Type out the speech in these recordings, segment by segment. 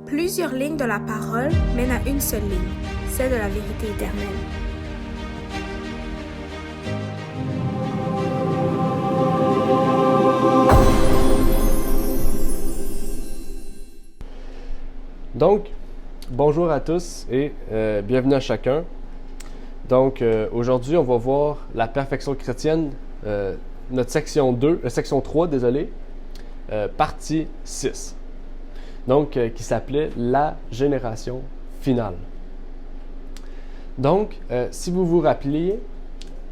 Plusieurs lignes de la parole mènent à une seule ligne, celle de la vérité éternelle. Donc, bonjour à tous et bienvenue à chacun. Donc, aujourd'hui, on va voir la perfection chrétienne, notre section 3, partie 6. Donc, qui s'appelait La génération finale. Donc, si vous vous rappelez,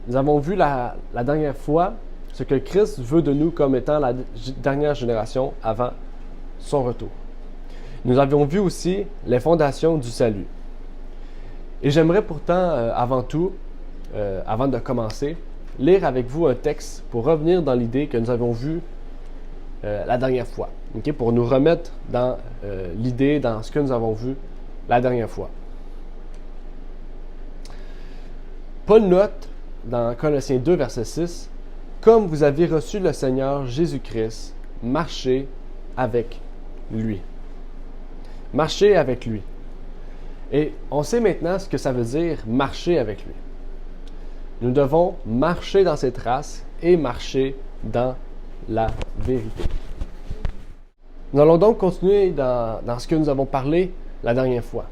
nous avons vu la dernière fois ce que Christ veut de nous comme étant la dernière génération avant son retour. Nous avions vu aussi les fondations du salut. Et j'aimerais pourtant, avant tout, avant de commencer, lire avec vous un texte pour revenir dans l'idée que nous avons vue la dernière fois, okay? Pour nous remettre dans l'idée, dans ce que nous avons vu la dernière fois. Paul note dans Colossiens 2, verset 6, « Comme vous avez reçu le Seigneur Jésus-Christ, marchez avec lui. » Marcher avec lui. Et on sait maintenant ce que ça veut dire marcher avec lui. Nous devons marcher dans ses traces et marcher dans la vérité. Nous allons donc continuer dans ce que nous avons parlé la dernière fois,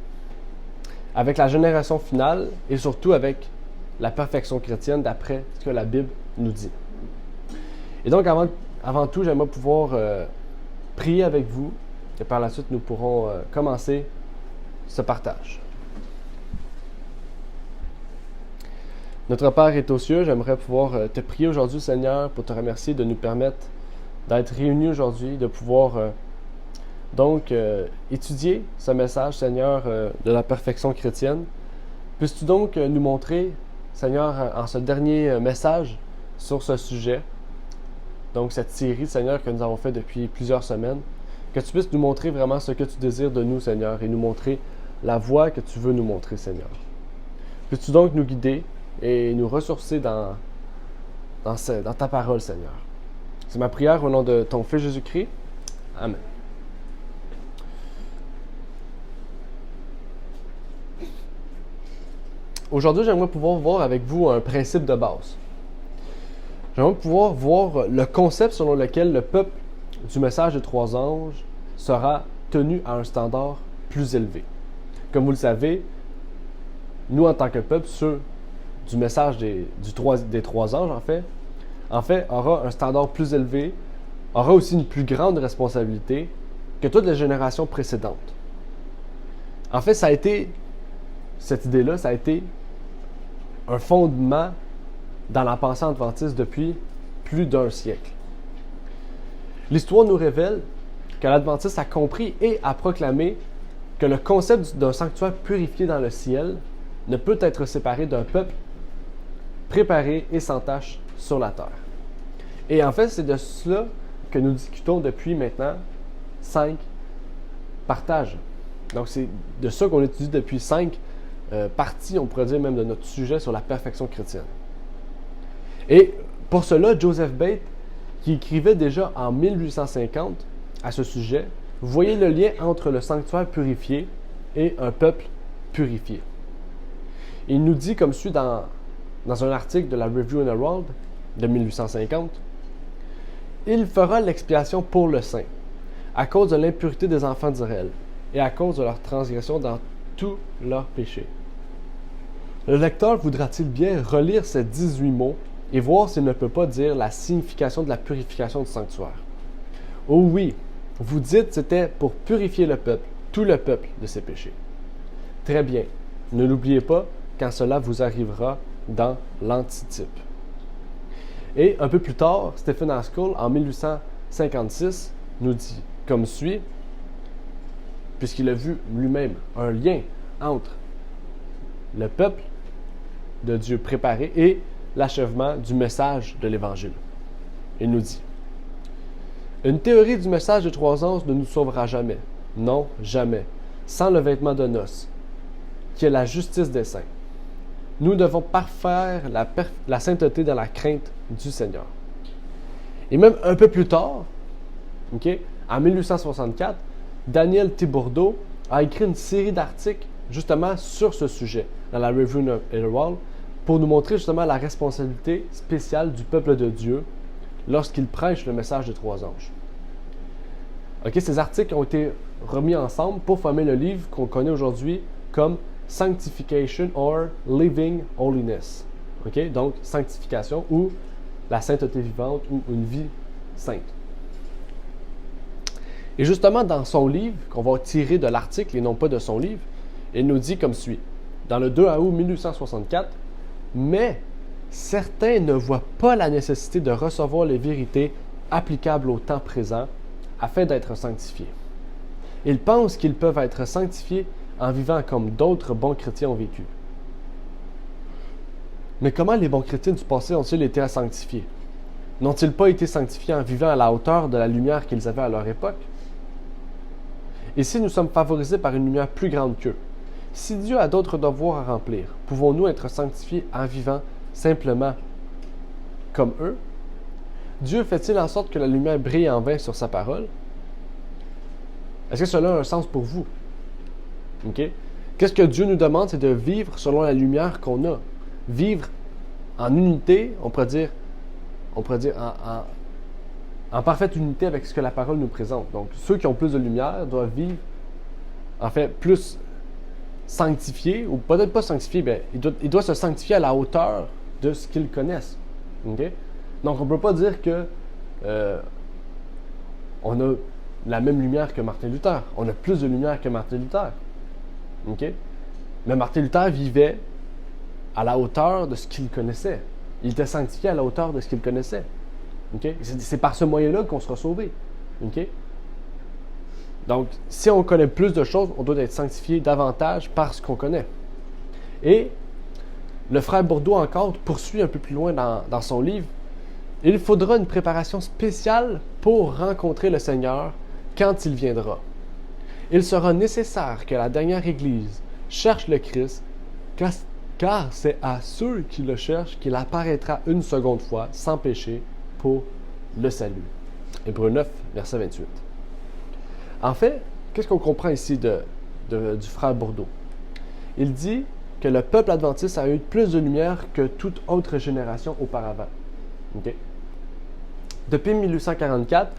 avec la génération finale et surtout avec la perfection chrétienne d'après ce que la Bible nous dit. Et donc avant tout, j'aimerais pouvoir prier avec vous et par la suite nous pourrons commencer ce partage. Notre Père est aux cieux, j'aimerais pouvoir te prier aujourd'hui, Seigneur, pour te remercier de nous permettre d'être réunis aujourd'hui, de pouvoir étudier ce message, Seigneur, de la perfection chrétienne. Puisses-tu donc nous montrer, Seigneur, en ce dernier message sur ce sujet, donc cette série, Seigneur, que nous avons fait depuis plusieurs semaines, que tu puisses nous montrer vraiment ce que tu désires de nous, Seigneur, et nous montrer la voie que tu veux nous montrer, Seigneur. Puisses-tu donc nous guider et nous ressourcer dans ta parole, Seigneur. C'est ma prière au nom de ton Fils Jésus-Christ. Amen. Aujourd'hui, j'aimerais pouvoir voir avec vous un principe de base. J'aimerais pouvoir voir le concept selon lequel le peuple du message des trois anges sera tenu à un standard plus élevé. Comme vous le savez, nous en tant que peuple, ceux du message des trois anges, en fait, aura un standard plus élevé, aura aussi une plus grande responsabilité que toutes les générations précédentes. En fait, cette idée-là, ça a été un fondement dans la pensée adventiste depuis plus d'un siècle. L'histoire nous révèle que l'Adventiste a compris et a proclamé que le concept d'un sanctuaire purifié dans le ciel ne peut être séparé d'un peuple préparé et sans tache sur la terre. Et en fait, c'est de cela que nous discutons depuis maintenant 5 partages. Donc, c'est de ça qu'on étudie depuis 5 parties, on pourrait dire même, de notre sujet sur la perfection chrétienne. Et pour cela, Joseph Bate, qui écrivait déjà en 1850 à ce sujet, vous voyez le lien entre le sanctuaire purifié et un peuple purifié. Il nous dit comme suit dans un article de la Review and Herald de 1850, « Il fera l'expiation pour le saint, à cause de l'impureté des enfants d'Israël et à cause de leur transgression dans tous leurs péchés. » Le lecteur voudra-t-il bien relire ces 18 mots et voir s'il ne peut pas dire la signification de la purification du sanctuaire? Oh oui, vous dites que c'était pour purifier le peuple, tout le peuple de ses péchés. Très bien, ne l'oubliez pas quand cela vous arrivera dans l'antitype. Et un peu plus tard, Stephen Haskell, en 1856, nous dit comme suit, puisqu'il a vu lui-même un lien entre le peuple de Dieu préparé et l'achèvement du message de l'Évangile. Il nous dit, « Une théorie du message des trois anges ne nous sauvera jamais, non, jamais, sans le vêtement de noces, qui est la justice des saints. Nous devons parfaire la sainteté dans la crainte du Seigneur. » Et même un peu plus tard, en 1864, Daniel Thibodeau a écrit une série d'articles justement sur ce sujet dans la Review Herald pour nous montrer justement la responsabilité spéciale du peuple de Dieu lorsqu'il prêche le message des trois anges. Okay, ces articles ont été remis ensemble pour former le livre qu'on connaît aujourd'hui comme Sanctification or Living Holiness. Okay? Donc, sanctification ou la sainteté vivante ou une vie sainte. Et justement, dans son livre, qu'on va tirer de l'article et non pas de son livre, il nous dit comme suit. Dans le 2 août 1864, « Mais certains ne voient pas la nécessité de recevoir les vérités applicables au temps présent afin d'être sanctifiés. Ils pensent qu'ils peuvent être sanctifiés en vivant comme d'autres bons chrétiens ont vécu. » Mais comment les bons chrétiens du passé ont-ils été sanctifiés? N'ont-ils pas été sanctifiés en vivant à la hauteur de la lumière qu'ils avaient à leur époque? Et si nous sommes favorisés par une lumière plus grande qu'eux, si Dieu a d'autres devoirs à remplir, pouvons-nous être sanctifiés en vivant simplement comme eux? Dieu fait-il en sorte que la lumière brille en vain sur sa parole? Est-ce que cela a un sens pour vous? Okay? Qu'est-ce que Dieu nous demande? C'est de vivre selon la lumière qu'on a. Vivre en unité, on pourrait dire en parfaite unité avec ce que la parole nous présente. Donc, ceux qui ont plus de lumière doivent vivre, en fait, plus sanctifiés, ou peut-être pas sanctifiés, mais ils doivent se sanctifier à la hauteur de ce qu'ils connaissent. Okay? Donc, on ne peut pas dire que on a la même lumière que Martin Luther. On a plus de lumière que Martin Luther. Okay? Mais Martin Luther vivait à la hauteur de ce qu'il connaissait. Il était sanctifié à la hauteur de ce qu'il connaissait. Okay? C'est par ce moyen-là qu'on sera sauvé. Okay? Donc, si on connaît plus de choses, on doit être sanctifié davantage par ce qu'on connaît. Et le frère Bourdeau encore poursuit un peu plus loin dans son livre. Il faudra une préparation spéciale pour rencontrer le Seigneur quand il viendra. Il sera nécessaire que la dernière Église cherche le Christ, car c'est à ceux qui le cherchent qu'il apparaîtra une seconde fois, sans péché, pour le salut. Hébreux 9, verset 28. En fait, qu'est-ce qu'on comprend ici du frère Bourdeau? Il dit que le peuple adventiste a eu plus de lumière que toute autre génération auparavant. Okay? Depuis 1844,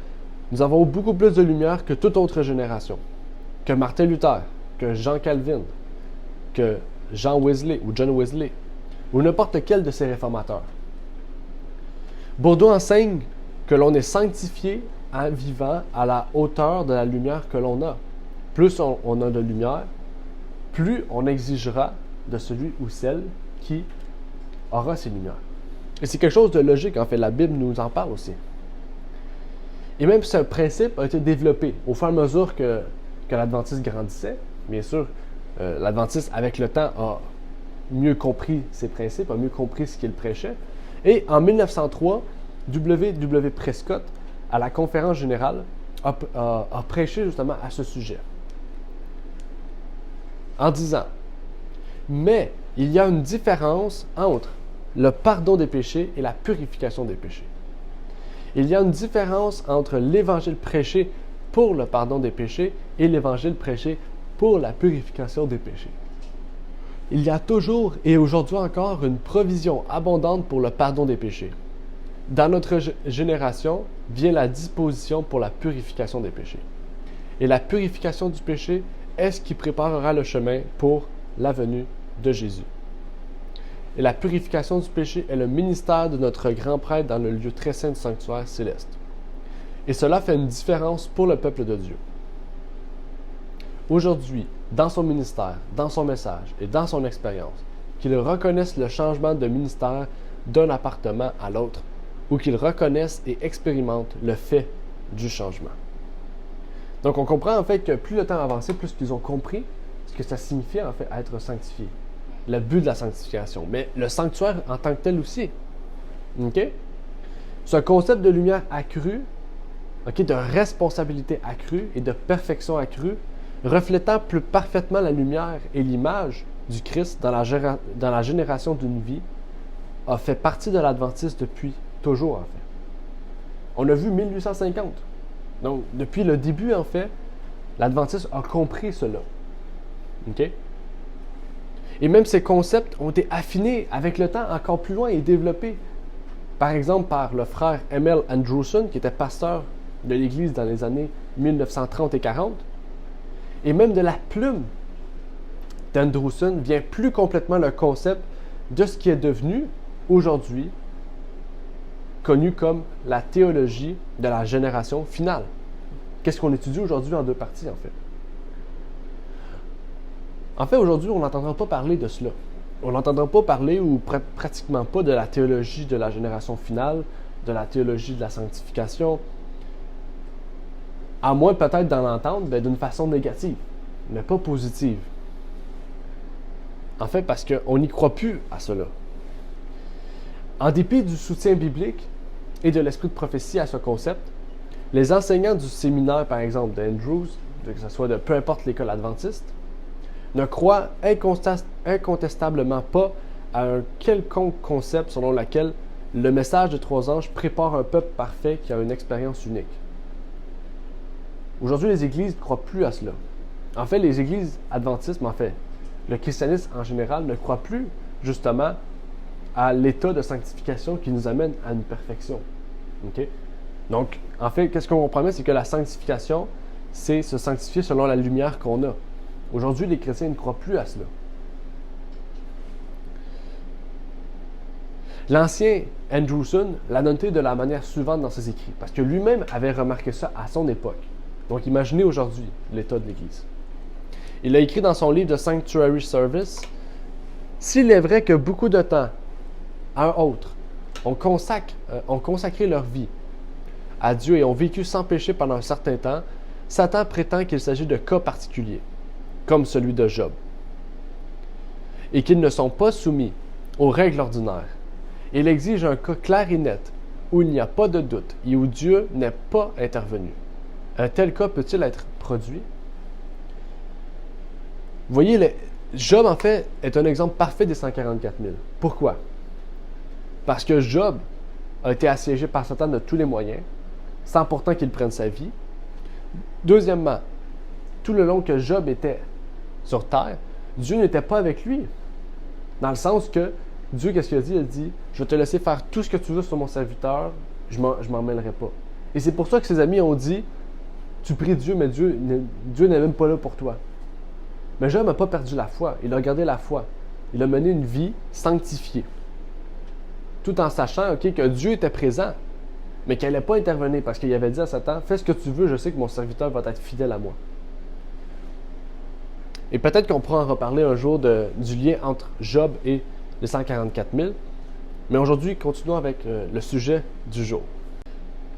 nous avons beaucoup plus de lumière que toute autre génération. Que Martin Luther, que Jean Calvin, que John Wesley, ou n'importe quel de ces réformateurs. Bourdeau enseigne que l'on est sanctifié en vivant à la hauteur de la lumière que l'on a. Plus on a de lumière, plus on exigera de celui ou celle qui aura ces lumières. Et c'est quelque chose de logique, en fait, la Bible nous en parle aussi. Et même ce principe a été développé au fur et à mesure que l'Adventiste grandissait. Bien sûr, l'Adventiste, avec le temps, a mieux compris ces principes, a mieux compris ce qu'il prêchait. Et en 1903, W. Prescott, à la conférence générale, a prêché justement à ce sujet. En disant, « Mais il y a une différence entre le pardon des péchés et la purification des péchés. Il y a une différence entre l'évangile prêché pour le pardon des péchés et l'évangile prêché pour la purification des péchés. Il y a toujours et aujourd'hui encore une provision abondante pour le pardon des péchés. Dans notre génération vient la disposition pour la purification des péchés. Et la purification du péché est ce qui préparera le chemin pour la venue de Jésus. Et la purification du péché est le ministère de notre grand prêtre dans le lieu très saint du sanctuaire céleste. Et cela fait une différence pour le peuple de Dieu. Aujourd'hui, dans son ministère, dans son message et dans son expérience, qu'il reconnaisse le changement de ministère d'un appartement à l'autre, ou qu'ils reconnaissent et expérimentent le fait du changement. Donc on comprend en fait que plus le temps avançait, plus qu'ils ont compris ce que ça signifiait en fait être sanctifié. Le but de la sanctification, mais le sanctuaire en tant que tel aussi. Okay? Ce concept de lumière accrue, de responsabilité accrue et de perfection accrue, reflétant plus parfaitement la lumière et l'image du Christ dans la génération d'une vie, a fait partie de l'Adventiste depuis toujours, en fait. On a vu 1850. Donc, depuis le début, en fait, l'Adventiste a compris cela. OK? Et même ces concepts ont été affinés avec le temps encore plus loin et développés, par exemple par le frère M.L. Andrewson, qui était pasteur de l'Église dans les années 1930 et 40. Et même de la plume d'Andrewson vient plus complètement le concept de ce qui est devenu aujourd'hui connu comme la théologie de la génération finale. Qu'est-ce qu'on étudie aujourd'hui en deux parties, en fait? En fait, aujourd'hui, on n'entendra pas parler de cela. On n'entendra pas parler, ou pratiquement pas, de la théologie de la génération finale, de la théologie de la sanctification, à moins peut-être d'en entendre d'une façon négative, mais pas positive. En fait, parce qu'on n'y croit plus à cela. En dépit du soutien biblique et de l'esprit de prophétie à ce concept, les enseignants du séminaire, par exemple, d'Andrews, que ce soit de peu importe l'école adventiste, ne croient incontestablement pas à un quelconque concept selon lequel le message des trois anges prépare un peuple parfait qui a une expérience unique. Aujourd'hui, les églises ne croient plus à cela. En fait, les églises adventistes, mais en fait, le christianisme en général ne croit plus justement à l'état de sanctification qui nous amène à une perfection. Okay? Donc, en fait, qu'est-ce qu'on comprend bien, c'est que la sanctification, c'est se sanctifier selon la lumière qu'on a. Aujourd'hui, les chrétiens ne croient plus à cela. L'ancien Andrewson l'a noté de la manière suivante dans ses écrits, parce que lui-même avait remarqué ça à son époque. Donc, imaginez aujourd'hui l'état de l'Église. Il a écrit dans son livre de Sanctuary Service, « S'il est vrai que beaucoup de temps, à un autre, ont consacré leur vie à Dieu et ont vécu sans péché pendant un certain temps, Satan prétend qu'il s'agit de cas particuliers, comme celui de Job, et qu'ils ne sont pas soumis aux règles ordinaires. Il exige un cas clair et net, où il n'y a pas de doute et où Dieu n'est pas intervenu. Un tel cas peut-il être produit? » Vous voyez, Job, en fait, est un exemple parfait des 144 000. Pourquoi? Parce que Job a été assiégé par Satan de tous les moyens, sans pourtant qu'il prenne sa vie. Deuxièmement, tout le long que Job était sur terre, Dieu n'était pas avec lui. Dans le sens que Dieu, qu'est-ce qu'il a dit? Il a dit, je vais te laisser faire tout ce que tu veux sur mon serviteur, je m'en mêlerai pas. Et c'est pour ça que ses amis ont dit, tu pries Dieu, mais Dieu n'est même pas là pour toi. Mais Job n'a pas perdu la foi, il a gardé la foi. Il a mené une vie sanctifiée. Tout en sachant que Dieu était présent, mais qu'il n'allait pas intervenir parce qu'il avait dit à Satan, fais ce que tu veux, je sais que mon serviteur va être fidèle à moi. Et peut-être qu'on pourra en reparler un jour du lien entre Job et les 144 000, mais aujourd'hui, continuons avec le sujet du jour.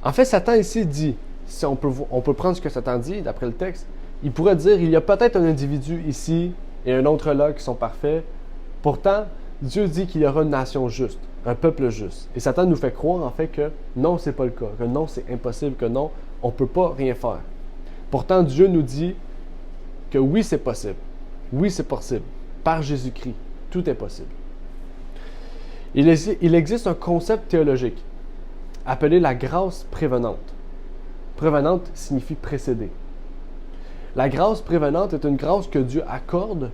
En fait, Satan ici dit, si on peut prendre ce que Satan dit d'après le texte, il pourrait dire, il y a peut-être un individu ici et un autre là qui sont parfaits. Pourtant, Dieu dit qu'il y aura une nation juste, un peuple juste. Et Satan nous fait croire en fait que non, c'est pas le cas, que non, c'est impossible, que non, on ne peut pas rien faire. Pourtant, Dieu nous dit que oui, c'est possible. Oui, c'est possible. Par Jésus-Christ, tout est possible. Il existe un concept théologique appelé la grâce prévenante. Prévenante signifie précéder. La grâce prévenante est une grâce que Dieu accorde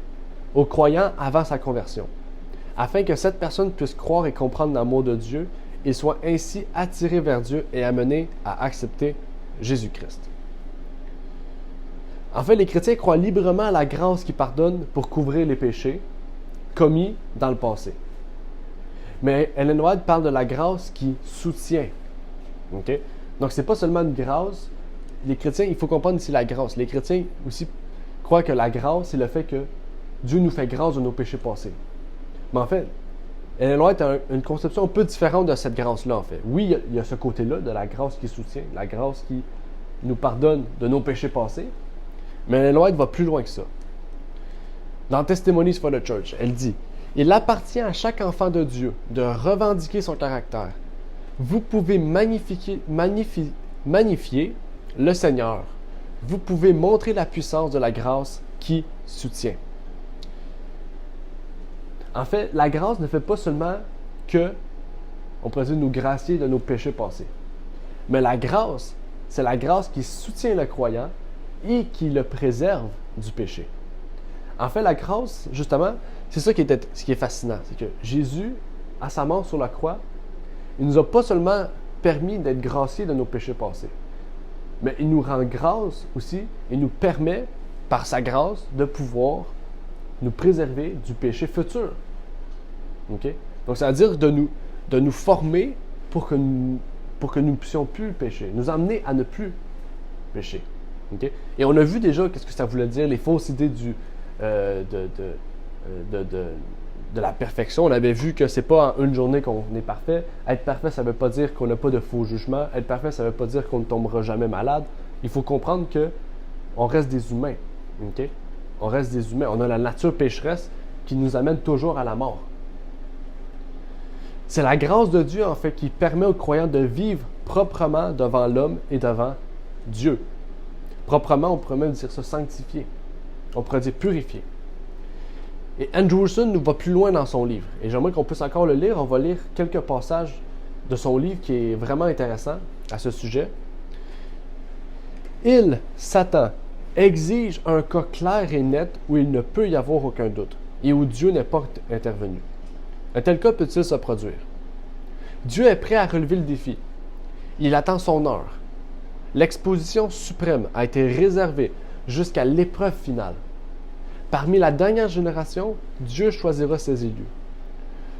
aux croyants avant sa conversion, afin que cette personne puisse croire et comprendre l'amour de Dieu et soit ainsi attiré vers Dieu et amené à accepter Jésus-Christ. En fait, les chrétiens croient librement à la grâce qui pardonne pour couvrir les péchés commis dans le passé. Mais Ellen White parle de la grâce qui soutient. Okay? Donc, ce n'est pas seulement une grâce. Les chrétiens, il faut comprendre ici la grâce. Les chrétiens aussi croient que la grâce, c'est le fait que Dieu nous fait grâce de nos péchés passés. Mais en fait, Ellen White a une conception un peu différente de cette grâce-là, en fait. Oui, il y a ce côté-là de la grâce qui soutient, la grâce qui nous pardonne de nos péchés passés. Mais Ellen White va plus loin que ça. Dans Testimonies for the Church, elle dit « Il appartient à chaque enfant de Dieu de revendiquer son caractère. Vous pouvez magnifier le Seigneur. Vous pouvez montrer la puissance de la grâce qui soutient. » En fait, la grâce ne fait pas seulement que, on pourrait dire, nous gracier de nos péchés passés. Mais la grâce, c'est la grâce qui soutient le croyant et qui le préserve du péché. En fait, la grâce, justement, c'est ça ce qui est fascinant. C'est que Jésus, à sa mort sur la croix, il nous a pas seulement permis d'être graciés de nos péchés passés, mais il nous rend grâce aussi et nous permet, par sa grâce, de pouvoir nous préserver du péché futur. Okay? Donc, ça veut dire de nous former pour que nous ne puissions plus pécher, nous amener à ne plus pécher. Okay? Et on a vu déjà qu'est-ce que ça voulait dire, les fausses idées de la perfection. On avait vu que c'est pas en une journée qu'on est parfait. Être parfait, ça ne veut pas dire qu'on n'a pas de faux jugements. Être parfait, ça ne veut pas dire qu'on ne tombera jamais malade. Il faut comprendre qu'on reste des humains. Okay? On reste des humains. On a la nature pécheresse qui nous amène toujours à la mort. C'est la grâce de Dieu, en fait, qui permet aux croyants de vivre proprement devant l'homme et devant Dieu. Proprement, on pourrait même dire ça, sanctifié. On pourrait dire purifié. Et Andrewson nous va plus loin dans son livre. Et j'aimerais qu'on puisse encore le lire. On va lire quelques passages de son livre qui est vraiment intéressant à ce sujet. Il, Satan, exige un cas clair et net où il ne peut y avoir aucun doute et où Dieu n'est pas intervenu. Un tel cas peut-il se produire? Dieu est prêt à relever le défi. Il attend son heure. L'exposition suprême a été réservée jusqu'à l'épreuve finale. Parmi la dernière génération, Dieu choisira ses élus.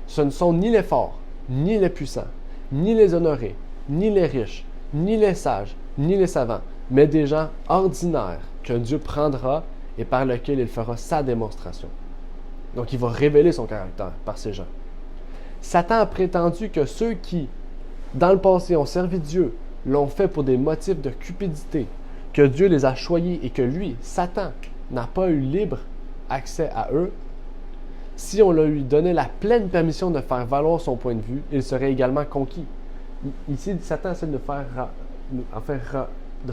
Ce ne sont ni les forts, ni les puissants, ni les honorés, ni les riches, ni les sages, ni les savants, mais des gens ordinaires que Dieu prendra et par lesquels il fera sa démonstration. Donc, il va révéler son caractère par ces gens. Satan a prétendu que ceux qui, dans le passé, ont servi Dieu, l'ont fait pour des motifs de cupidité, que Dieu les a choyés et que lui, Satan, n'a pas eu libre accès à eux. Si on lui donnait la pleine permission de faire valoir son point de vue, il serait également conquis. Ici, Satan essaie de faire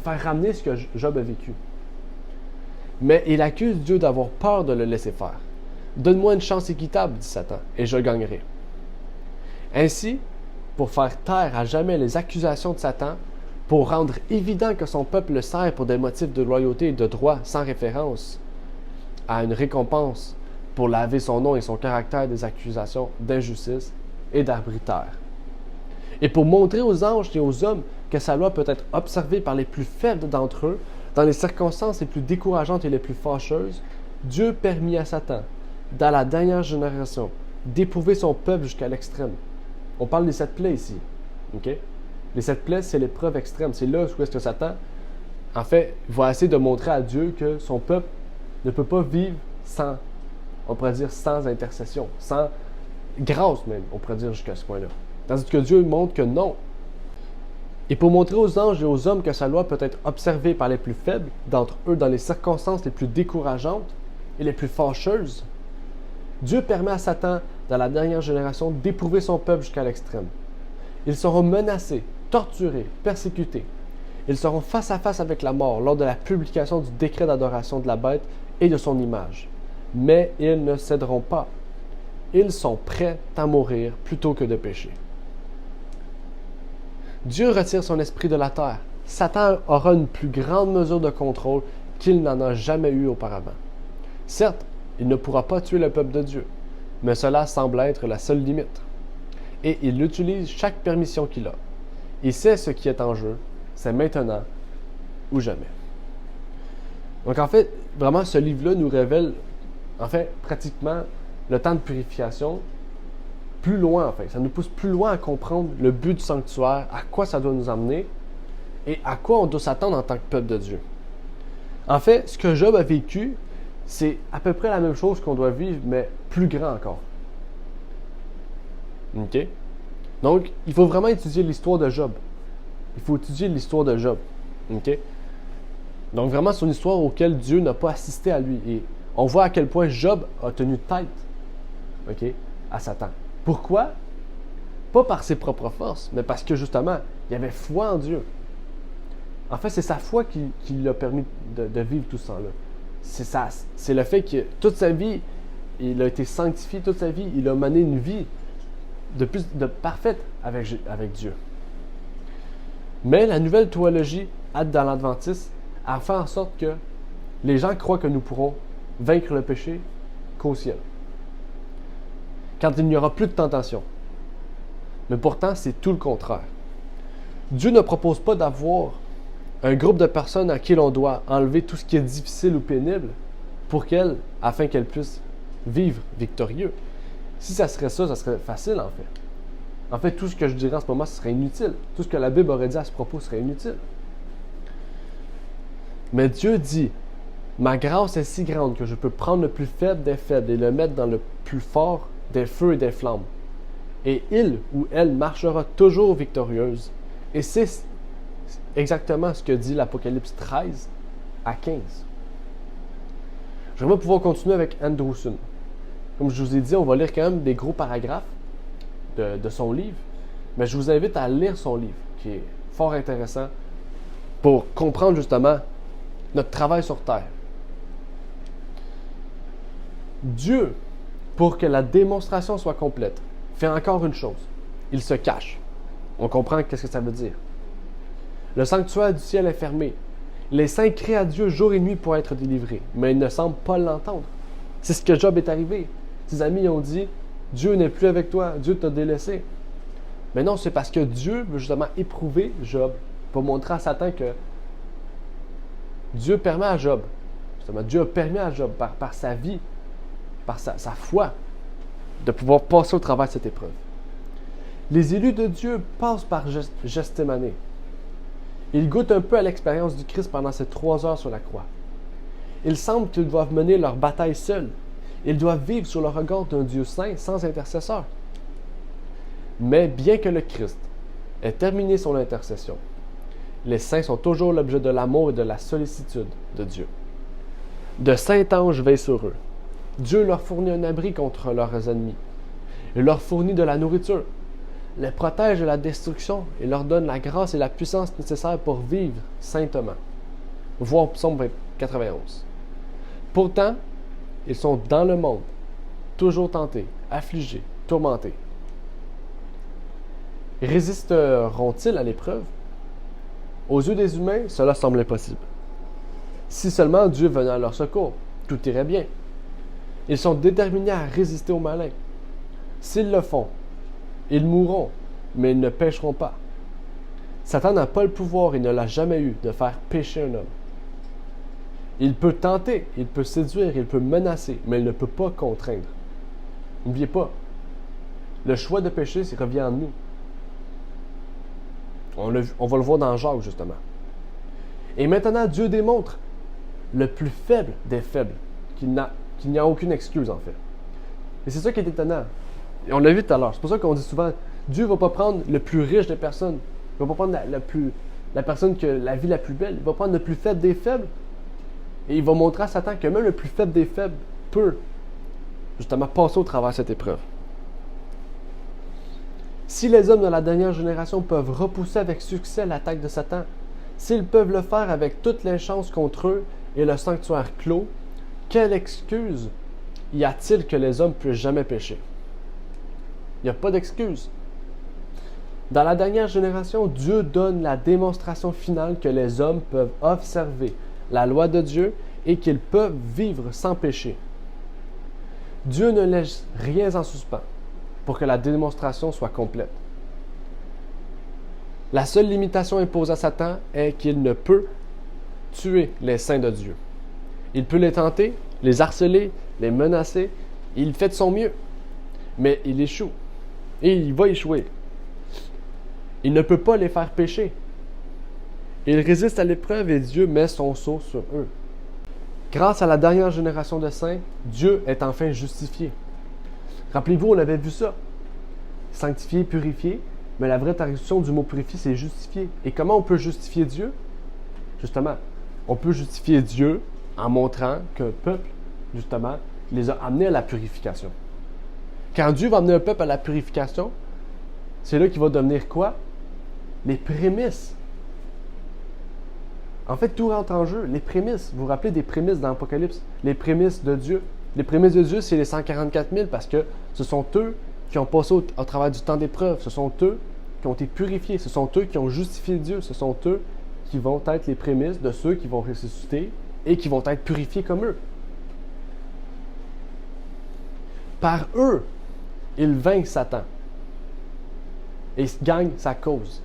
ramener ce que Job a vécu. Mais il accuse Dieu d'avoir peur de le laisser faire. « Donne-moi une chance équitable, dit Satan, et je gagnerai. » Ainsi, pour faire taire à jamais les accusations de Satan, pour rendre évident que son peuple le sert pour des motifs de loyauté et de droit sans référence à une récompense pour laver son nom et son caractère des accusations d'injustice et d'arbitraire. Et pour montrer aux anges et aux hommes que sa loi peut être observée par les plus faibles d'entre eux, dans les circonstances les plus décourageantes et les plus fâcheuses, Dieu permit à Satan, dans la dernière génération, d'éprouver son peuple jusqu'à l'extrême. On parle des 7 plaies ici. Okay? Les 7 plaies, c'est l'épreuve extrême. C'est là où est-ce que Satan, en fait, va essayer de montrer à Dieu que son peuple ne peut pas vivre sans, on pourrait dire, sans intercession, sans grâce même, on pourrait dire jusqu'à ce point-là. Tandis que Dieu montre que non. Et pour montrer aux anges et aux hommes que sa loi peut être observée par les plus faibles d'entre eux dans les circonstances les plus décourageantes et les plus fâcheuses, Dieu permet à Satan, dans la dernière génération, d'éprouver son peuple jusqu'à l'extrême. Ils seront menacés, torturés, persécutés. Ils seront face à face avec la mort lors de la publication du décret d'adoration de la bête et de son image. Mais ils ne céderont pas. Ils sont prêts à mourir plutôt que de pécher. Dieu retire son esprit de la terre. Satan aura une plus grande mesure de contrôle qu'il n'en a jamais eu auparavant. Certes, il ne pourra pas tuer le peuple de Dieu, mais cela semble être la seule limite. Et il utilise chaque permission qu'il a. Il sait ce qui est en jeu, c'est maintenant ou jamais. Donc en fait, vraiment, ce livre-là nous révèle, en fait, pratiquement le temps de purification plus loin, en fait. Ça nous pousse plus loin à comprendre le but du sanctuaire, à quoi ça doit nous amener et à quoi on doit s'attendre en tant que peuple de Dieu. En fait, ce que Job a vécu, c'est à peu près la même chose qu'on doit vivre, mais plus grand encore. OK? Donc, il faut vraiment étudier l'histoire de Job. Il faut étudier l'histoire de Job. OK? Donc, vraiment, c'est une histoire auquel Dieu n'a pas assisté à lui. Et on voit à quel point Job a tenu tête, OK, à Satan. Pourquoi? Pas par ses propres forces, mais parce que, justement, il avait foi en Dieu. En fait, c'est sa foi qui lui a permis de vivre tout ça là. C'est le fait que toute sa vie, il a été sanctifié, toute sa vie, il a mené une vie de parfaite avec Dieu. Mais la nouvelle théologie dans l'Adventisme a fait en sorte que les gens croient que nous pourrons vaincre le péché qu'au ciel. Quand il n'y aura plus de tentation. Mais pourtant, c'est tout le contraire. Dieu ne propose pas d'avoir un groupe de personnes à qui l'on doit enlever tout ce qui est difficile ou pénible afin qu'elles puissent vivre victorieux. Si ça serait ça serait facile en fait. En fait, tout ce que je dirais en ce moment, ce serait inutile. Tout ce que la Bible aurait dit à ce propos serait inutile. Mais Dieu dit, ma grâce est si grande que je peux prendre le plus faible des faibles et le mettre dans le plus fort des feux et des flammes. Et il ou elle marchera toujours victorieuse. Et c'est exactement ce que dit l'Apocalypse 13 à 15. J'aimerais pouvoir continuer avec Andrewson. Comme je vous ai dit, on va lire quand même des gros paragraphes de son livre, mais je vous invite à lire son livre, qui est fort intéressant pour comprendre justement notre travail sur Terre. Dieu, pour que la démonstration soit complète, fait encore une chose. Il se cache. On comprend qu'est-ce que ça veut dire. Le sanctuaire du ciel est fermé. Les saints crient à Dieu jour et nuit pour être délivrés, mais ils ne semblent pas l'entendre. C'est ce que Job est arrivé. Ses amis ont dit, Dieu n'est plus avec toi, Dieu t'a délaissé. Mais non, c'est parce que Dieu veut justement éprouver Job pour montrer à Satan que Dieu permet à Job, justement, Dieu a permis à Job par sa vie, par sa foi, de pouvoir passer au travers de cette épreuve. Les élus de Dieu passent par Gethsémani. Ils goûtent un peu à l'expérience du Christ pendant ces 3 heures sur la croix. Il semble qu'ils doivent mener leur bataille seuls. Ils doivent vivre sur le regard d'un Dieu saint sans intercesseur. Mais bien que le Christ ait terminé son intercession, les saints sont toujours l'objet de l'amour et de la sollicitude de Dieu. De saints anges veillent sur eux. Dieu leur fournit un abri contre leurs ennemis. Il leur fournit de la nourriture, les protège de la destruction et leur donne la grâce et la puissance nécessaires pour vivre saintement. Voir Psaume 91. Pourtant, ils sont dans le monde, toujours tentés, affligés, tourmentés. Résisteront-ils à l'épreuve? Aux yeux des humains, cela semble impossible. Si seulement Dieu venait à leur secours, tout irait bien. Ils sont déterminés à résister au malin. S'ils le font, ils mourront, mais ils ne pécheront pas. Satan n'a pas le pouvoir et ne l'a jamais eu de faire pécher un homme. Il peut tenter, il peut séduire, il peut menacer, mais il ne peut pas contraindre. N'oubliez pas, le choix de pécher, ça revient en nous. On va le voir dans Jacques, justement. Et maintenant, Dieu démontre le plus faible des faibles, qu'il n'y a aucune excuse, en fait. Et c'est ça qui est étonnant. Et on l'a vu tout à l'heure. C'est pour ça qu'on dit souvent, Dieu ne va pas prendre le plus riche des personnes. Il ne va pas prendre la personne qui a la vie la plus belle. Il va prendre le plus faible des faibles. Et il va montrer à Satan que même le plus faible des faibles peut, justement, passer au travers de cette épreuve. Si les hommes de la dernière génération peuvent repousser avec succès l'attaque de Satan, s'ils peuvent le faire avec toutes les chances contre eux et le sanctuaire clos, quelle excuse y a-t-il que les hommes puissent jamais pécher? Il n'y a pas d'excuse. Dans la dernière génération, Dieu donne la démonstration finale que les hommes peuvent observer la loi de Dieu et qu'ils peuvent vivre sans péché. Dieu ne laisse rien en suspens pour que la démonstration soit complète. La seule limitation imposée à Satan est qu'il ne peut tuer les saints de Dieu. Il peut les tenter, les harceler, les menacer. Il fait de son mieux, mais il échoue. Et il va échouer. Il ne peut pas les faire pécher. Ils résistent à l'épreuve et Dieu met son sceau sur eux. Grâce à la dernière génération de saints, Dieu est enfin justifié. Rappelez-vous, on avait vu ça. Sanctifié, purifié, mais la vraie traduction du mot purifié, c'est justifié. Et comment on peut justifier Dieu? Justement, on peut justifier Dieu en montrant qu'un peuple, justement, les a amenés à la purification. Quand Dieu va amener un peuple à la purification, c'est là qu'il va devenir quoi? Les prémices. En fait, tout rentre en jeu. Les prémices. Vous vous rappelez des prémices dans l'Apocalypse? Les prémices de Dieu. Les prémices de Dieu, c'est les 144 000 parce que ce sont eux qui ont passé au travers du temps d'épreuve. Ce sont eux qui ont été purifiés. Ce sont eux qui ont justifié Dieu. Ce sont eux qui vont être les prémices de ceux qui vont ressusciter et qui vont être purifiés comme eux. Par eux, ils vainquent Satan et gagnent sa cause.